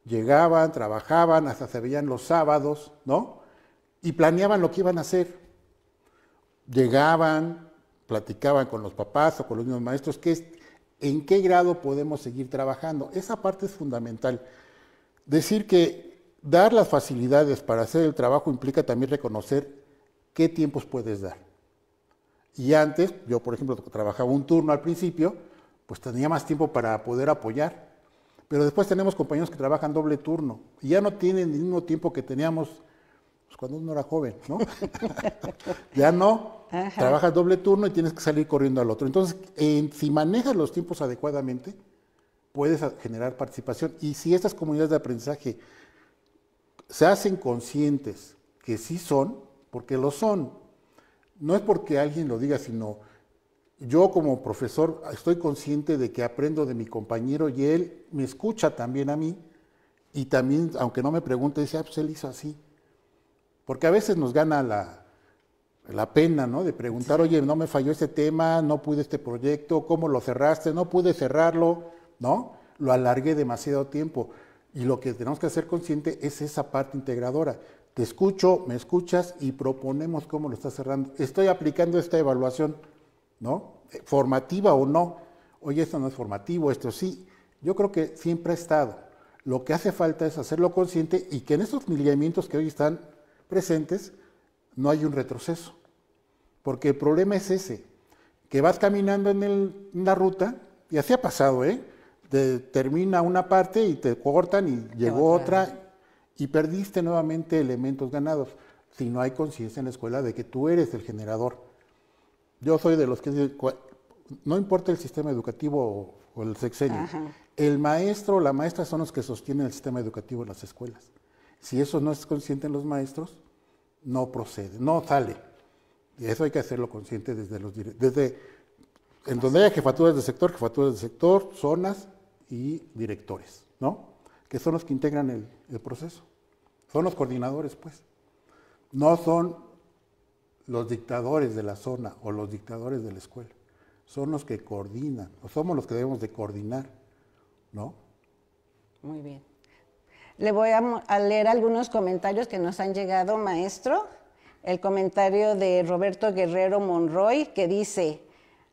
Llegaban, trabajaban, hasta se veían los sábados, ¿no? Y planeaban lo que iban a hacer. Llegaban, platicaban con los papás o con los mismos maestros, en qué grado podemos seguir trabajando. Esa parte es fundamental. Decir que dar las facilidades para hacer el trabajo implica también reconocer qué tiempos puedes dar. Y antes, yo por ejemplo trabajaba un turno al principio, pues tenía más tiempo para poder apoyar. Pero después tenemos compañeros que trabajan doble turno y ya no tienen el mismo tiempo que teníamos pues, cuando uno era joven, ¿no? Ya no, trabajas doble turno y tienes que salir corriendo al otro. Entonces, si manejas los tiempos adecuadamente, puedes generar participación. Y si estas comunidades de aprendizaje se hacen conscientes que sí son, porque lo son, no es porque alguien lo diga, sino yo como profesor estoy consciente de que aprendo de mi compañero y él me escucha también a mí y también, aunque no me pregunte, dice, pues él hizo así. Porque a veces nos gana la pena, ¿no? De preguntar, oye, no me falló este tema, no pude este proyecto, ¿cómo lo cerraste? No pude cerrarlo, ¿no? Lo alargué demasiado tiempo. Y lo que tenemos que hacer consciente es esa parte integradora. Te escucho, me escuchas y proponemos cómo lo estás cerrando. Estoy aplicando esta evaluación, ¿no? Formativa o no. Oye, esto no es formativo, esto sí. Yo creo que siempre ha estado. Lo que hace falta es hacerlo consciente y que en estos lineamientos que hoy están presentes no hay un retroceso. Porque el problema es ese, que vas caminando en la ruta, y así ha pasado, termina una parte y te cortan y llegó otra y perdiste nuevamente elementos ganados. Si no hay conciencia en la escuela de que tú eres el generador. Yo soy de los que no importa el sistema educativo o el sexenio, el maestro o la maestra son los que sostienen el sistema educativo en las escuelas. Si eso no es consciente en los maestros, no procede, no sale. Y eso hay que hacerlo consciente desde en donde haya jefaturas de sector, zonas y directores, ¿no? Que son los que integran el proceso. Son los coordinadores, pues. No son los dictadores de la zona o los dictadores de la escuela. Son los que coordinan, o somos los que debemos de coordinar, ¿no? Muy bien. Le voy a leer algunos comentarios que nos han llegado, maestro. El comentario de Roberto Guerrero Monroy, que dice,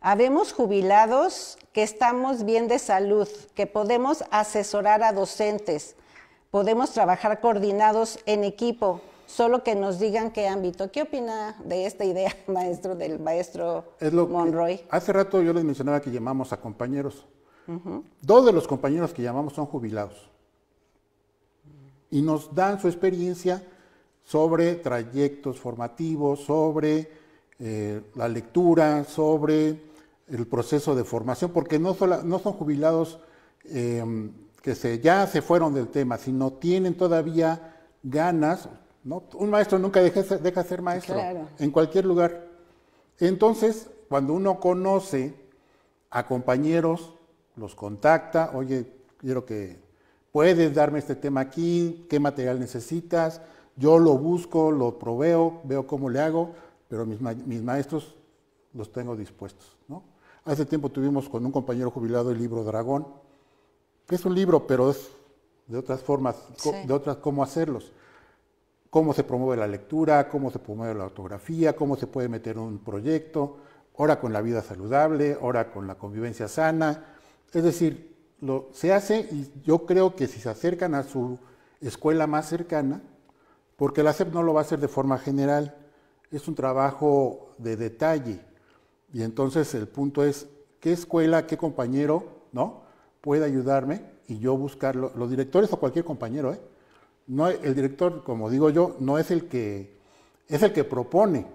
habemos jubilados que estamos bien de salud, que podemos asesorar a docentes, podemos trabajar coordinados en equipo, solo que nos digan qué ámbito. ¿Qué opina de esta idea, maestro, del maestro Monroy? Hace rato yo les mencionaba que llamamos a compañeros. Dos de los compañeros que llamamos son jubilados. Y nos dan su experiencia sobre trayectos formativos, sobre la lectura, sobre el proceso de formación, porque no son jubilados que ya se fueron del tema, sino tienen todavía ganas, ¿no? Un maestro nunca deja de ser maestro, claro, en cualquier lugar. Entonces, cuando uno conoce a compañeros, los contacta, oye, quiero que puedes darme este tema aquí, qué material necesitas, yo lo busco, lo proveo, veo cómo le hago, pero mis maestros los tengo dispuestos, ¿no? Hace tiempo tuvimos con un compañero jubilado el libro Dragón, que es un libro, pero es de otras formas, sí, de otras cómo hacerlos. Cómo se promueve la lectura, cómo se promueve la ortografía, cómo se puede meter un proyecto, ahora con la vida saludable, ahora con la convivencia sana. Es decir, se hace y yo creo que si se acercan a su escuela más cercana, porque la SEP no lo va a hacer de forma general, es un trabajo de detalle. Y entonces el punto es, ¿qué escuela, qué compañero, ¿no?, puede ayudarme? Y yo buscarlo, los directores o cualquier compañero, No, el director, como digo yo, no es el que es el que propone,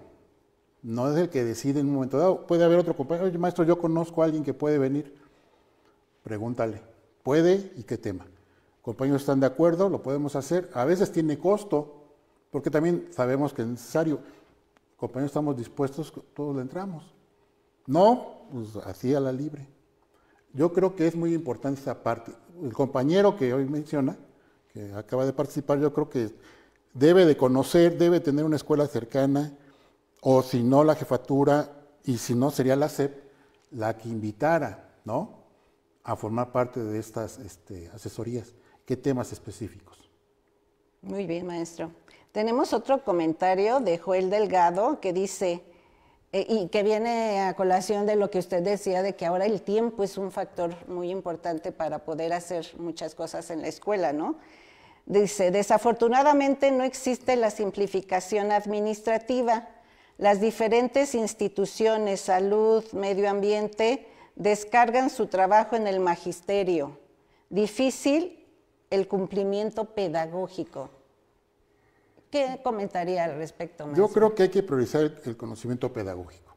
no es el que decide en un momento dado. Puede haber otro compañero, oye maestro, yo conozco a alguien que puede venir, pregúntale, ¿puede y qué tema? Compañeros están de acuerdo, lo podemos hacer, a veces tiene costo, porque también sabemos que es necesario. Compañeros, estamos dispuestos, todos le entramos. No, pues así a la libre. Yo creo que es muy importante esa parte. El compañero que hoy menciona, que acaba de participar, yo creo que debe de conocer, debe tener una escuela cercana, o si no la jefatura, y si no sería la SEP, la que invitara, ¿no?, a formar parte de estas asesorías. ¿Qué temas específicos? Muy bien, maestro. Tenemos otro comentario de Joel Delgado que dice, y que viene a colación de lo que usted decía, de que ahora el tiempo es un factor muy importante para poder hacer muchas cosas en la escuela, ¿no? Dice, desafortunadamente no existe la simplificación administrativa. Las diferentes instituciones, salud, medio ambiente, descargan su trabajo en el magisterio. Difícil el cumplimiento pedagógico. ¿Qué comentaría al respecto, maestro? Yo creo que hay que priorizar el conocimiento pedagógico.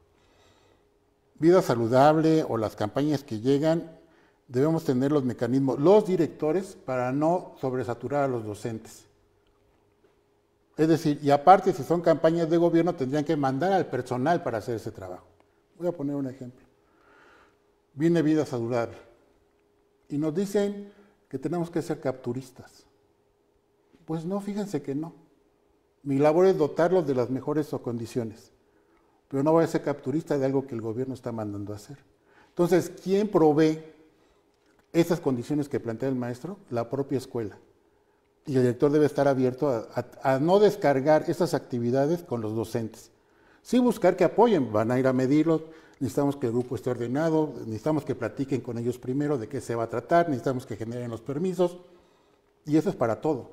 Vida saludable o las campañas que llegan, debemos tener los mecanismos, los directores, para no sobresaturar a los docentes. Es decir, y aparte, si son campañas de gobierno, tendrían que mandar al personal para hacer ese trabajo. Voy a poner un ejemplo. Viene vida saludable y nos dicen que tenemos que ser capturistas. Pues no, fíjense que no. Mi labor es dotarlos de las mejores condiciones, pero no voy a ser capturista de algo que el gobierno está mandando a hacer. Entonces, ¿quién provee esas condiciones que plantea el maestro? La propia escuela. Y el director debe estar abierto a no descargar esas actividades con los docentes. Sí buscar que apoyen, van a ir a medirlos, necesitamos que el grupo esté ordenado, necesitamos que platiquen con ellos primero de qué se va a tratar, necesitamos que generen los permisos, y eso es para todo,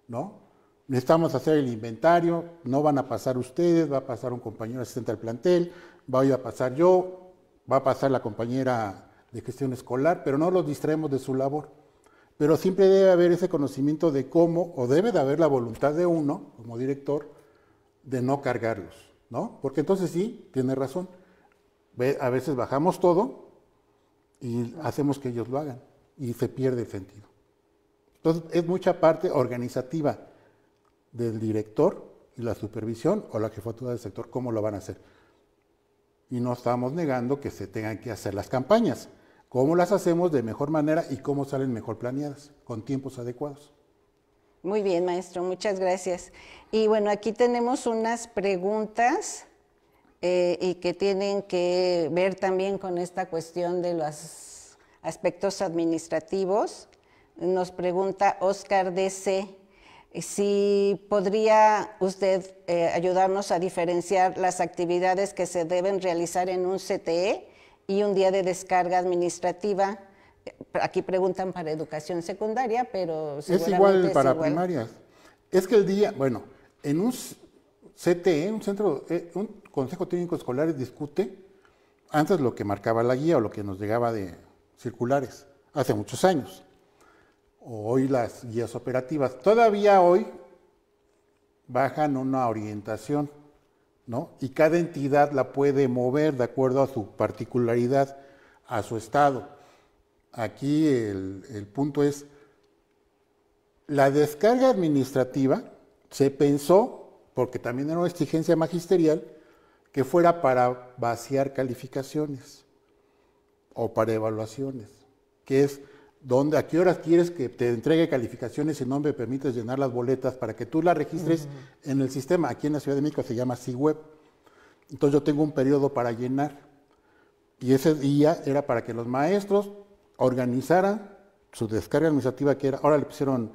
¿no? Necesitamos hacer el inventario, no van a pasar ustedes, va a pasar un compañero asistente al plantel, voy a pasar yo, va a pasar la compañera de gestión escolar, pero no los distraemos de su labor. Pero siempre debe haber ese conocimiento de cómo, o debe de haber la voluntad de uno, como director, de no cargarlos, ¿no? Porque entonces sí, tiene razón. A veces bajamos todo y hacemos que ellos lo hagan y se pierde el sentido. Entonces es mucha parte organizativa del director y la supervisión o la jefatura del sector, cómo lo van a hacer. Y no estamos negando que se tengan que hacer las campañas. ¿Cómo las hacemos de mejor manera y cómo salen mejor planeadas, con tiempos adecuados? Muy bien, maestro, muchas gracias. Y bueno, aquí tenemos unas preguntas y que tienen que ver también con esta cuestión de los aspectos administrativos. Nos pregunta Oscar DC, si podría usted ayudarnos a diferenciar las actividades que se deben realizar en un CTE y un día de descarga administrativa. Aquí preguntan para educación secundaria, pero es igual para primarias. Es que el día, bueno, en un CTE, un Consejo Técnico Escolar discute antes lo que marcaba la guía o lo que nos llegaba de circulares, hace muchos años. Hoy las guías operativas, todavía hoy bajan una orientación, ¿no? Y cada entidad la puede mover de acuerdo a su particularidad, a su estado. Aquí el punto es, la descarga administrativa se pensó, porque también era una exigencia magisterial, que fuera para vaciar calificaciones o para evaluaciones, que es a qué horas quieres que te entregue calificaciones y no me permites llenar las boletas para que tú las registres en el sistema. Aquí en la Ciudad de México se llama CIWeb. Entonces yo tengo un periodo para llenar y ese día era para que los maestros organizaran su descarga administrativa, que era, ahora le pusieron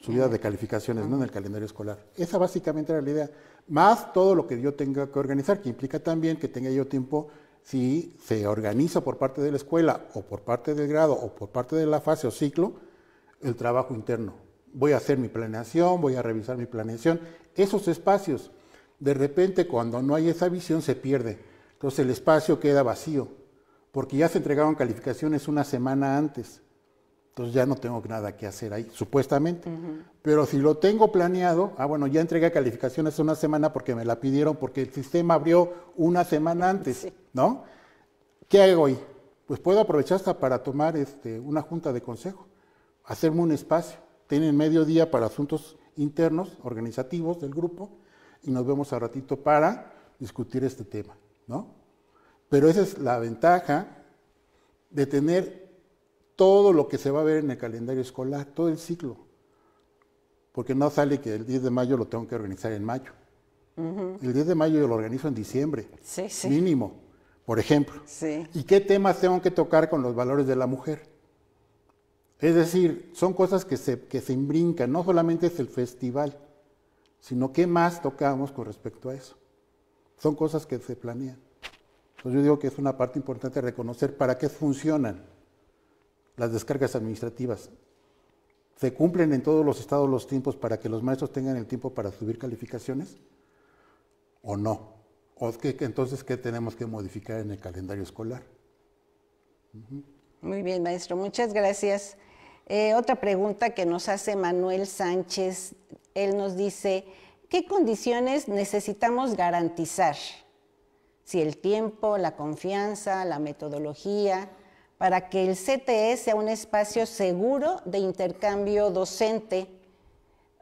subida de calificaciones, ¿no?, en el calendario escolar. Esa básicamente era la idea, más todo lo que yo tenga que organizar, que implica también que tenga yo tiempo, si se organiza por parte de la escuela o por parte del grado o por parte de la fase o ciclo, el trabajo interno. Voy a hacer mi planeación, voy a revisar mi planeación. Esos espacios, de repente cuando no hay esa visión se pierde. Entonces el espacio queda vacío, porque ya se entregaron calificaciones una semana antes. Entonces ya no tengo nada que hacer ahí, supuestamente. Pero si lo tengo planeado, bueno, ya entregué calificación hace una semana porque me la pidieron, porque el sistema abrió una semana antes, Sí. ¿no? ¿Qué hago ahí? Pues puedo aprovechar hasta para tomar una junta de consejo, hacerme un espacio. Tienen mediodía para asuntos internos, organizativos del grupo, y nos vemos a ratito para discutir este tema, ¿no? Pero esa es la ventaja de tener todo lo que se va a ver en el calendario escolar, todo el ciclo. Porque no sale que el 10 de mayo lo tengo que organizar en mayo. El 10 de mayo yo lo organizo en diciembre, Sí, sí. mínimo, por ejemplo. Sí. ¿Y qué temas tengo que tocar con los valores de la mujer? Es decir, son cosas que se imbrincan, no solamente es el festival, sino qué más tocamos con respecto a eso. Son cosas que se planean. Entonces yo digo que es una parte importante reconocer para qué funcionan las descargas administrativas. ¿Se cumplen en todos los estados los tiempos para que los maestros tengan el tiempo para subir calificaciones? ¿O no? ¿O es que entonces qué tenemos que modificar en el calendario escolar? Muy bien, maestro, muchas gracias. Otra pregunta que nos hace Manuel Sánchez, él nos dice, ¿qué condiciones necesitamos garantizar? Si el tiempo, la confianza, la metodología, para que el CTE sea un espacio seguro de intercambio docente.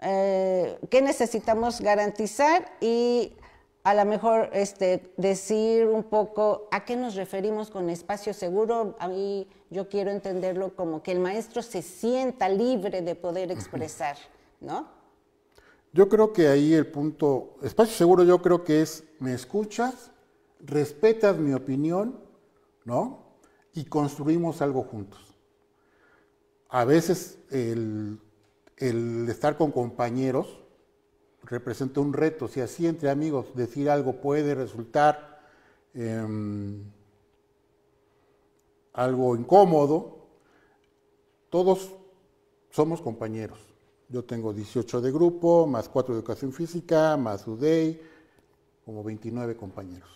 ¿Qué necesitamos garantizar? Y a lo mejor decir un poco a qué nos referimos con espacio seguro. A mí yo quiero entenderlo como que el maestro se sienta libre de poder expresar, ¿no? Yo creo que ahí el punto, espacio seguro yo creo que es, me escuchas, respetas mi opinión, ¿no? Y construimos algo juntos. A veces el estar con compañeros representa un reto. Si así entre amigos decir algo puede resultar algo incómodo, todos somos compañeros. Yo tengo 18 de grupo, más 4 de educación física, más UDEI, como 29 compañeros.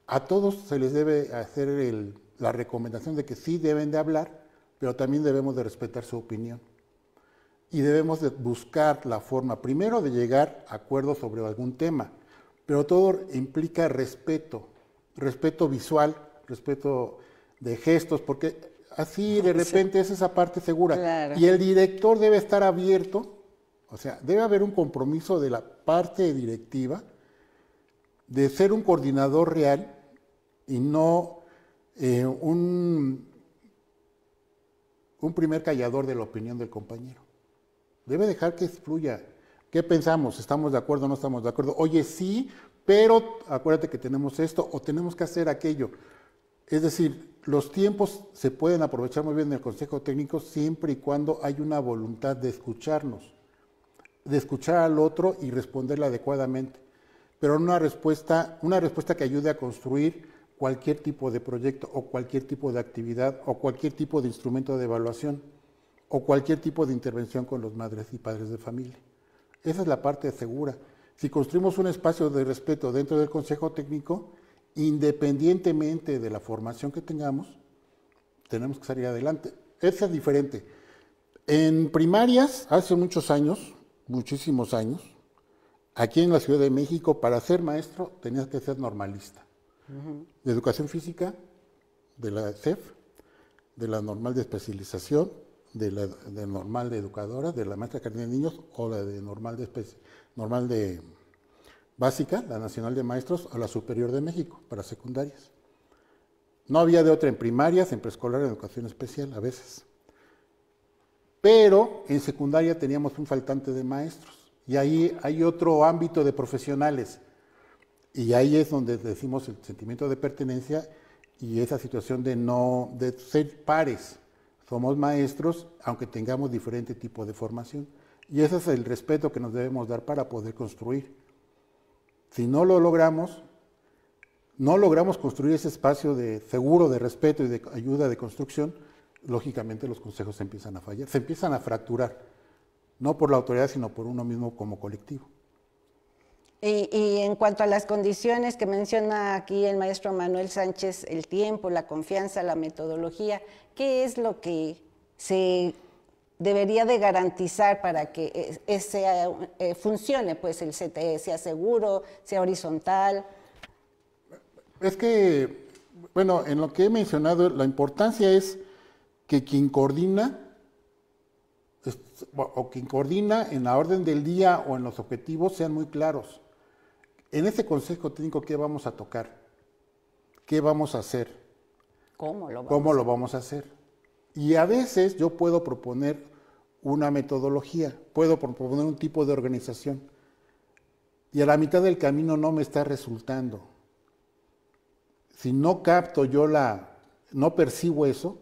A todos se les debe hacer la recomendación de que sí deben de hablar, pero también debemos de respetar su opinión. Y debemos de buscar la forma, primero, de llegar a acuerdos sobre algún tema, pero todo implica respeto, respeto visual, respeto de gestos, porque así de repente es esa parte segura. Claro. Y el director debe estar abierto, o sea, debe haber un compromiso de la parte directiva de ser un coordinador real y no un primer callador de la opinión del compañero. Debe dejar que fluya. ¿Qué pensamos? ¿Estamos de acuerdo o no estamos de acuerdo? Oye, sí, pero acuérdate que tenemos esto o tenemos que hacer aquello. Es decir, los tiempos se pueden aprovechar muy bien en el Consejo Técnico siempre y cuando hay una voluntad de escucharnos, de escuchar al otro y responderle adecuadamente. Pero una respuesta que ayude a construir cualquier tipo de proyecto o cualquier tipo de actividad o cualquier tipo de instrumento de evaluación o cualquier tipo de intervención con los madres y padres de familia. Esa es la parte segura. Si construimos un espacio de respeto dentro del Consejo Técnico, independientemente de la formación que tengamos, tenemos que salir adelante. Esa es diferente. En primarias, hace muchos años, muchísimos años, aquí en la Ciudad de México, para ser maestro tenías que ser normalista. De educación física, de la CEF, de la normal de especialización, de normal de educadora, de la maestra de jardín de niños o la de normal de básica, la nacional de maestros o la superior de México para secundarias. No había de otra en primarias, en preescolar, en educación especial a veces. Pero en secundaria teníamos un faltante de maestros y ahí hay otro ámbito de profesionales. Y ahí es donde decimos el sentimiento de pertenencia y esa situación de ser pares. Somos maestros, aunque tengamos diferente tipo de formación. Y ese es el respeto que nos debemos dar para poder construir. Si no lo logramos, no logramos construir ese espacio de seguro, de respeto y de ayuda de construcción, lógicamente los consejos se empiezan a fallar, se empiezan a fracturar, no por la autoridad, sino por uno mismo como colectivo. Y en cuanto a las condiciones que menciona aquí el maestro Manuel Sánchez, el tiempo, la confianza, la metodología, ¿qué es lo que se debería de garantizar para que funcione, pues el CTE sea seguro, sea horizontal? Es que, bueno, en lo que he mencionado, la importancia es que quien coordina, o quien coordina en la orden del día o en los objetivos sean muy claros. En ese consejo técnico, ¿qué vamos a tocar? ¿Qué vamos a hacer? ¿Cómo lo vamos a hacer? Y a veces yo puedo proponer una metodología, puedo proponer un tipo de organización, y a la mitad del camino no me está resultando. Si no capto yo no percibo eso,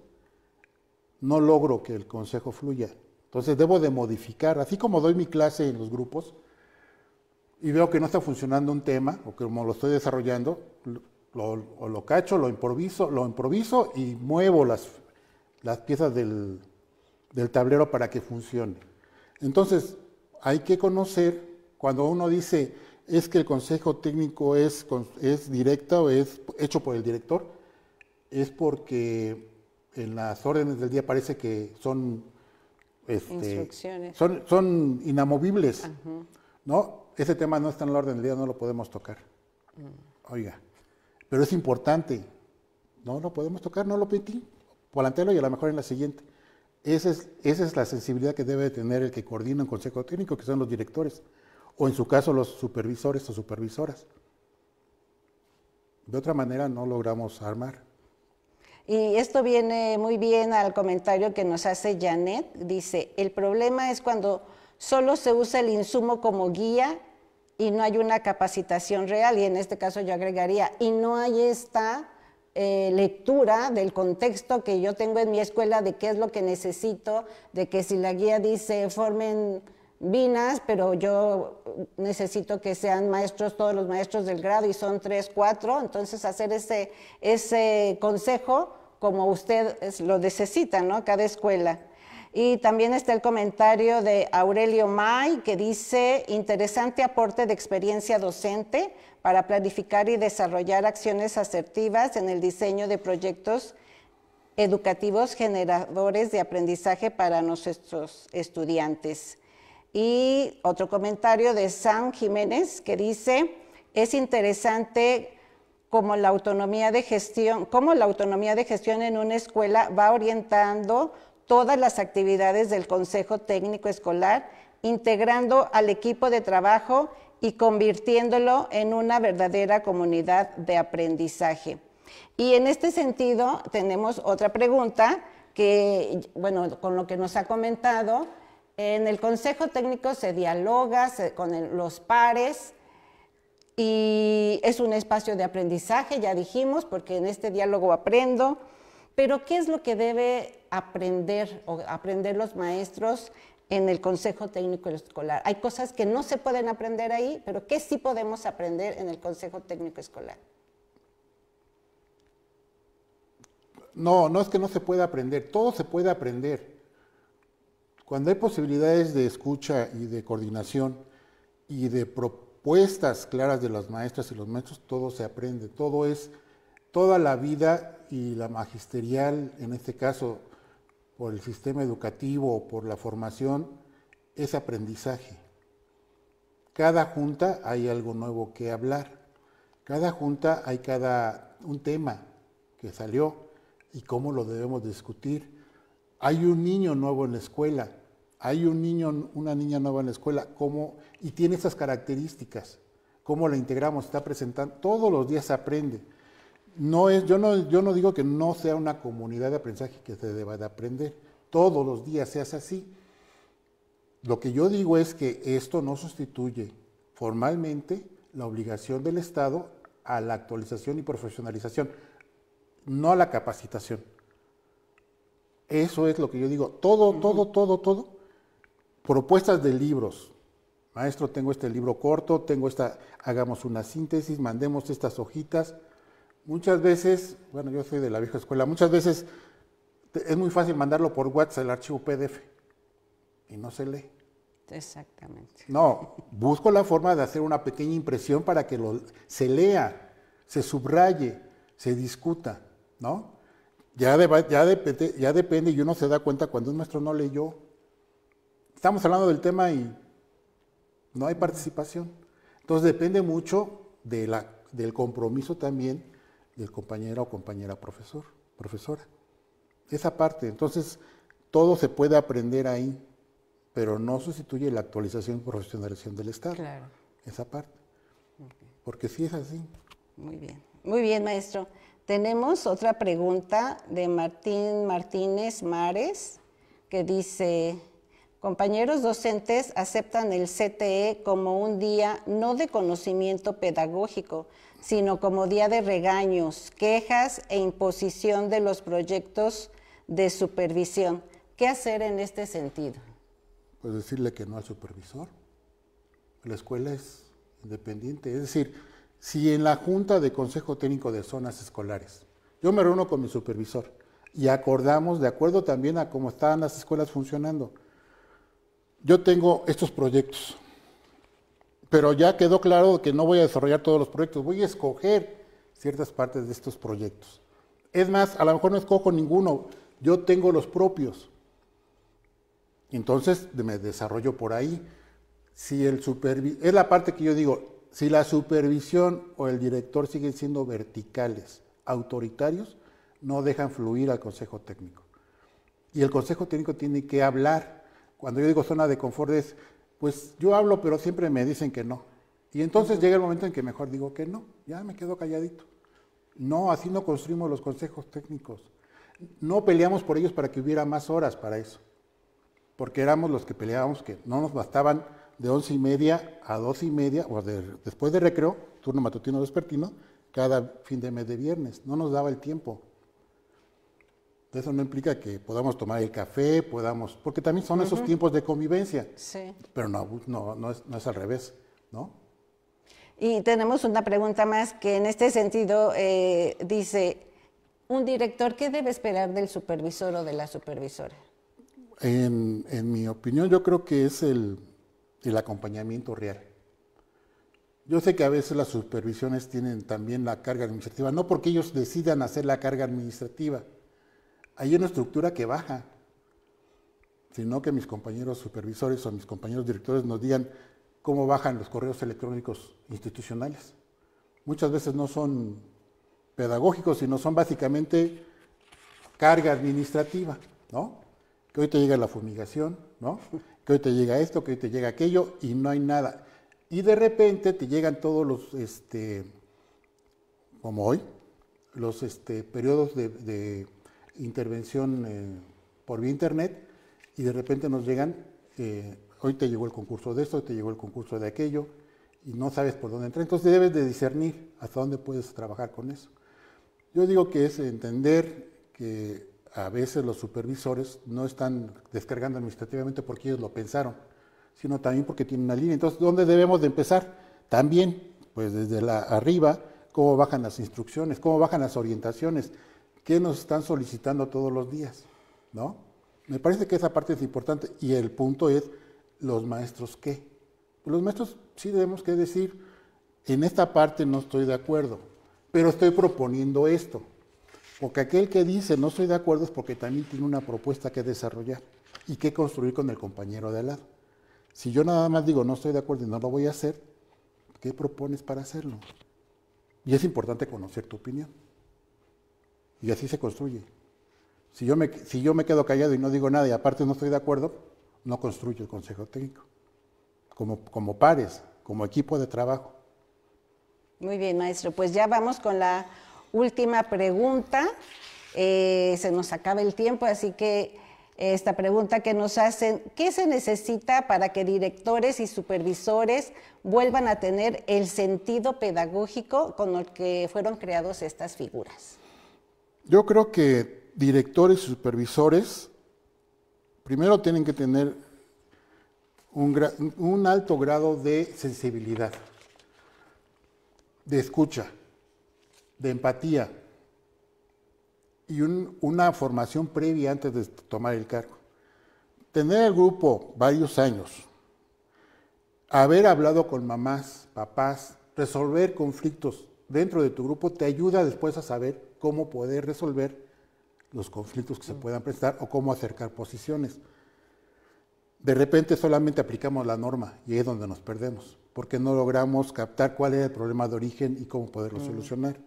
no logro que el consejo fluya. Entonces debo de modificar, así como doy mi clase en los grupos y veo que no está funcionando un tema, o que como lo estoy desarrollando, lo cacho, lo improviso y muevo las piezas del tablero para que funcione. Entonces, hay que conocer, cuando uno dice, es que el consejo técnico es directo o es hecho por el director, es porque en las órdenes del día parece que son instrucciones. Son inamovibles, ¿no? Ese tema no está en la orden del día, no lo podemos tocar. Oiga, pero es importante. No lo podemos tocar, no lo pedí. Volantéalo y a lo mejor en la siguiente. Esa es la sensibilidad que debe tener el que coordina un consejo técnico, que son los directores, o en su caso los supervisores o supervisoras. De otra manera no logramos armar. Y esto viene muy bien al comentario que nos hace Janet. Dice, el problema es cuando solo se usa el insumo como guía y no hay una capacitación real, y en este caso yo agregaría, y no hay esta lectura del contexto que yo tengo en mi escuela de qué es lo que necesito, de que si la guía dice formen binas, pero yo necesito que sean maestros, todos los maestros del grado, y son 3, 4, entonces hacer ese consejo como usted lo necesita, ¿no? Cada escuela. Y también está el comentario de Aurelio May, que dice, interesante aporte de experiencia docente para planificar y desarrollar acciones asertivas en el diseño de proyectos educativos generadores de aprendizaje para nuestros estudiantes. Y otro comentario de Sam Jiménez, que dice, es interesante cómo la autonomía de gestión en una escuela va orientando todas las actividades del Consejo Técnico Escolar, integrando al equipo de trabajo y convirtiéndolo en una verdadera comunidad de aprendizaje. Y en este sentido tenemos otra pregunta que, bueno, con lo que nos ha comentado, en el Consejo Técnico se dialoga con los pares y es un espacio de aprendizaje, ya dijimos, porque en este diálogo aprendo. Pero ¿qué es lo que debe aprender los maestros en el Consejo Técnico Escolar? Hay cosas que no se pueden aprender ahí, pero ¿qué sí podemos aprender en el Consejo Técnico Escolar? No, no es que no se pueda aprender, todo se puede aprender. Cuando hay posibilidades de escucha y de coordinación y de propuestas claras de las maestras y los maestros, todo se aprende, toda la vida y la magisterial, en este caso por el sistema educativo o por la formación, es aprendizaje. Cada junta hay algo nuevo que hablar, cada junta hay un tema que salió y cómo lo debemos discutir. Hay un niño nuevo en la escuela, hay una niña nueva en la escuela, y tiene esas características, cómo la integramos, está presentando, todos los días se aprende. Yo no digo que no sea una comunidad de aprendizaje que se deba de aprender, todos los días se hace así. Lo que yo digo es que esto no sustituye formalmente la obligación del Estado a la actualización y profesionalización, no a la capacitación. Eso es lo que yo digo, todo. Propuestas de libros. Maestro, tengo este libro corto, hagamos una síntesis, mandemos estas hojitas. Muchas veces, bueno, yo soy de la vieja escuela, muchas veces es muy fácil mandarlo por WhatsApp, el archivo PDF, y no se lee. Exactamente. No, busco la forma de hacer una pequeña impresión para que se lea, se subraye, se discuta, ¿no? Ya depende y uno se da cuenta cuando un maestro no leyó. Estamos hablando del tema y no hay participación. Entonces depende mucho del compromiso también del compañero o compañera profesora. Esa parte. Entonces todo se puede aprender ahí, pero no sustituye la actualización y profesionalización del Estado. Claro. Esa parte. Porque sí es así. Muy bien. Muy bien, maestro. Tenemos otra pregunta de Martín Martínez Mares, que dice: compañeros docentes aceptan el CTE como un día no de conocimiento pedagógico, sino como día de regaños, quejas e imposición de los proyectos de supervisión. ¿Qué hacer en este sentido? Pues decirle que no al supervisor. La escuela es independiente. Es decir, si en la Junta de Consejo Técnico de Zonas Escolares yo me reúno con mi supervisor y acordamos, de acuerdo también a cómo están las escuelas funcionando, yo tengo estos proyectos, pero ya quedó claro que no voy a desarrollar todos los proyectos, voy a escoger ciertas partes de estos proyectos. Es más, a lo mejor no escojo ninguno, yo tengo los propios. Entonces me desarrollo por ahí. Si es la parte que yo digo, si la supervisión o el director siguen siendo verticales, autoritarios, no dejan fluir al consejo técnico. Y el consejo técnico tiene que hablar. Cuando yo digo zona de confort es, pues yo hablo, pero siempre me dicen que no. Y entonces llega el momento en que mejor digo que no, ya me quedo calladito. No, así no construimos los consejos técnicos. No peleamos por ellos para que hubiera más horas para eso. Porque éramos los que peleábamos, que no nos bastaban de 11:30 a 2:30, o después de recreo, turno matutino vespertino, cada fin de mes de viernes. No nos daba el tiempo. Eso no implica que podamos tomar el café, porque también son esos tiempos de convivencia. Sí. Pero no es al revés, ¿no? Y tenemos una pregunta más que en este sentido dice: ¿un director qué debe esperar del supervisor o de la supervisora? En mi opinión, yo creo que es el acompañamiento real. Yo sé que a veces las supervisiones tienen también la carga administrativa, no porque ellos decidan hacer la carga administrativa. Hay una estructura que baja, sino que mis compañeros supervisores o mis compañeros directores nos digan cómo bajan los correos electrónicos institucionales. Muchas veces no son pedagógicos, sino son básicamente carga administrativa, ¿no? Que hoy te llega la fumigación, ¿no? Que hoy te llega esto, que hoy te llega aquello, y no hay nada. Y de repente te llegan todos los, como hoy, los periodos de intervención por vía internet, y de repente nos llegan, hoy te llegó el concurso de esto, hoy te llegó el concurso de aquello, y no sabes por dónde entrar. Entonces debes de discernir hasta dónde puedes trabajar con eso. Yo digo que es entender que a veces los supervisores no están descargando administrativamente porque ellos lo pensaron, sino también porque tienen una línea. Entonces, ¿dónde debemos de empezar? También, pues desde arriba, cómo bajan las instrucciones, cómo bajan las orientaciones, qué nos están solicitando todos los días, ¿no? Me parece que esa parte es importante. Y el punto es, ¿los maestros qué? Los maestros sí debemos que decir, en esta parte no estoy de acuerdo, pero estoy proponiendo esto. Porque aquel que dice no estoy de acuerdo es porque también tiene una propuesta que desarrollar y que construir con el compañero de al lado. Si yo nada más digo no estoy de acuerdo y no lo voy a hacer, ¿qué propones para hacerlo? Y es importante conocer tu opinión. Y así se construye. Si yo me quedo callado y no digo nada y aparte no estoy de acuerdo, no construyo el consejo técnico. Como pares, como equipo de trabajo. Muy bien, maestro. Pues ya vamos con la última pregunta. Se nos acaba el tiempo, así que esta pregunta que nos hacen: ¿qué se necesita para que directores y supervisores vuelvan a tener el sentido pedagógico con el que fueron creados estas figuras? Yo creo que directores y supervisores primero tienen que tener un alto grado de sensibilidad, de escucha, de empatía y una formación previa antes de tomar el cargo. Tener el grupo varios años, haber hablado con mamás, papás, resolver conflictos dentro de tu grupo te ayuda después a saber cómo poder resolver los conflictos que se puedan presentar o cómo acercar posiciones. De repente solamente aplicamos la norma y ahí es donde nos perdemos, porque no logramos captar cuál es el problema de origen y cómo poderlo solucionar.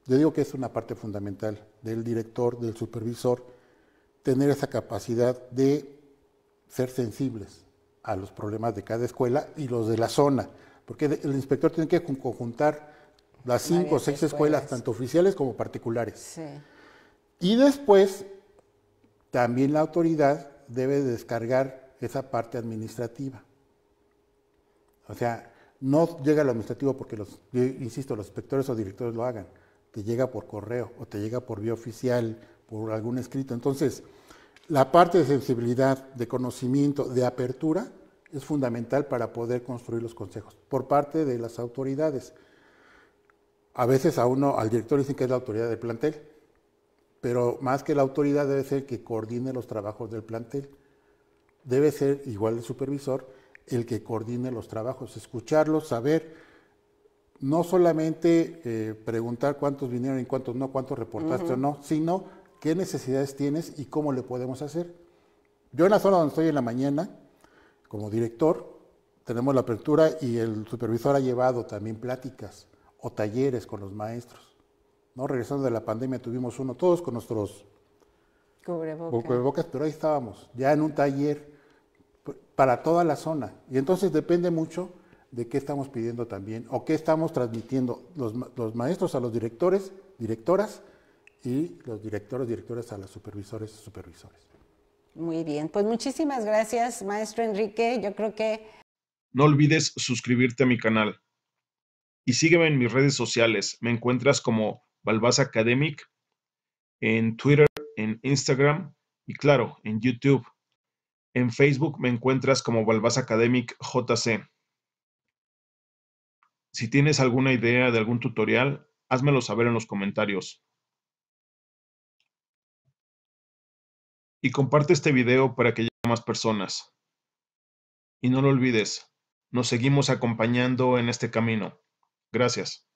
Yo digo que es una parte fundamental del director, del supervisor, tener esa capacidad de ser sensibles a los problemas de cada escuela y los de la zona, porque el inspector tiene que conjuntar las 5 o 6 escuelas, tanto oficiales como particulares. Sí. Y después, también la autoridad debe descargar esa parte administrativa. O sea, no llega lo administrativo porque yo insisto, los inspectores o directores lo hagan. Te llega por correo o te llega por vía oficial, por algún escrito. Entonces, la parte de sensibilidad, de conocimiento, de apertura, es fundamental para poder construir los consejos por parte de las autoridades. A veces al director dicen que es la autoridad del plantel, pero más que la autoridad debe ser que coordine los trabajos del plantel. Debe ser igual el supervisor el que coordine los trabajos, escucharlos, saber, no solamente preguntar cuántos vinieron y cuántos no, cuántos reportaste o no, sino qué necesidades tienes y cómo le podemos hacer. Yo en la zona donde estoy en la mañana, como director, tenemos la apertura y el supervisor ha llevado también pláticas o talleres con los maestros. ¿No? Regresando de la pandemia tuvimos uno, todos con nuestros cubrebocas, pero ahí estábamos, ya en un taller para toda la zona. Y entonces depende mucho de qué estamos pidiendo también, o qué estamos transmitiendo los maestros a los directores, directoras, y los directores a los supervisores y supervisores. Muy bien, pues muchísimas gracias, maestro Enrique. Yo creo que... No olvides suscribirte a mi canal. Y sígueme en mis redes sociales. Me encuentras como Balbás Academic en Twitter, en Instagram y claro, en YouTube. En Facebook me encuentras como Balbás Academic JC. Si tienes alguna idea de algún tutorial, házmelo saber en los comentarios. Y comparte este video para que llegue a más personas. Y no lo olvides, nos seguimos acompañando en este camino. Gracias.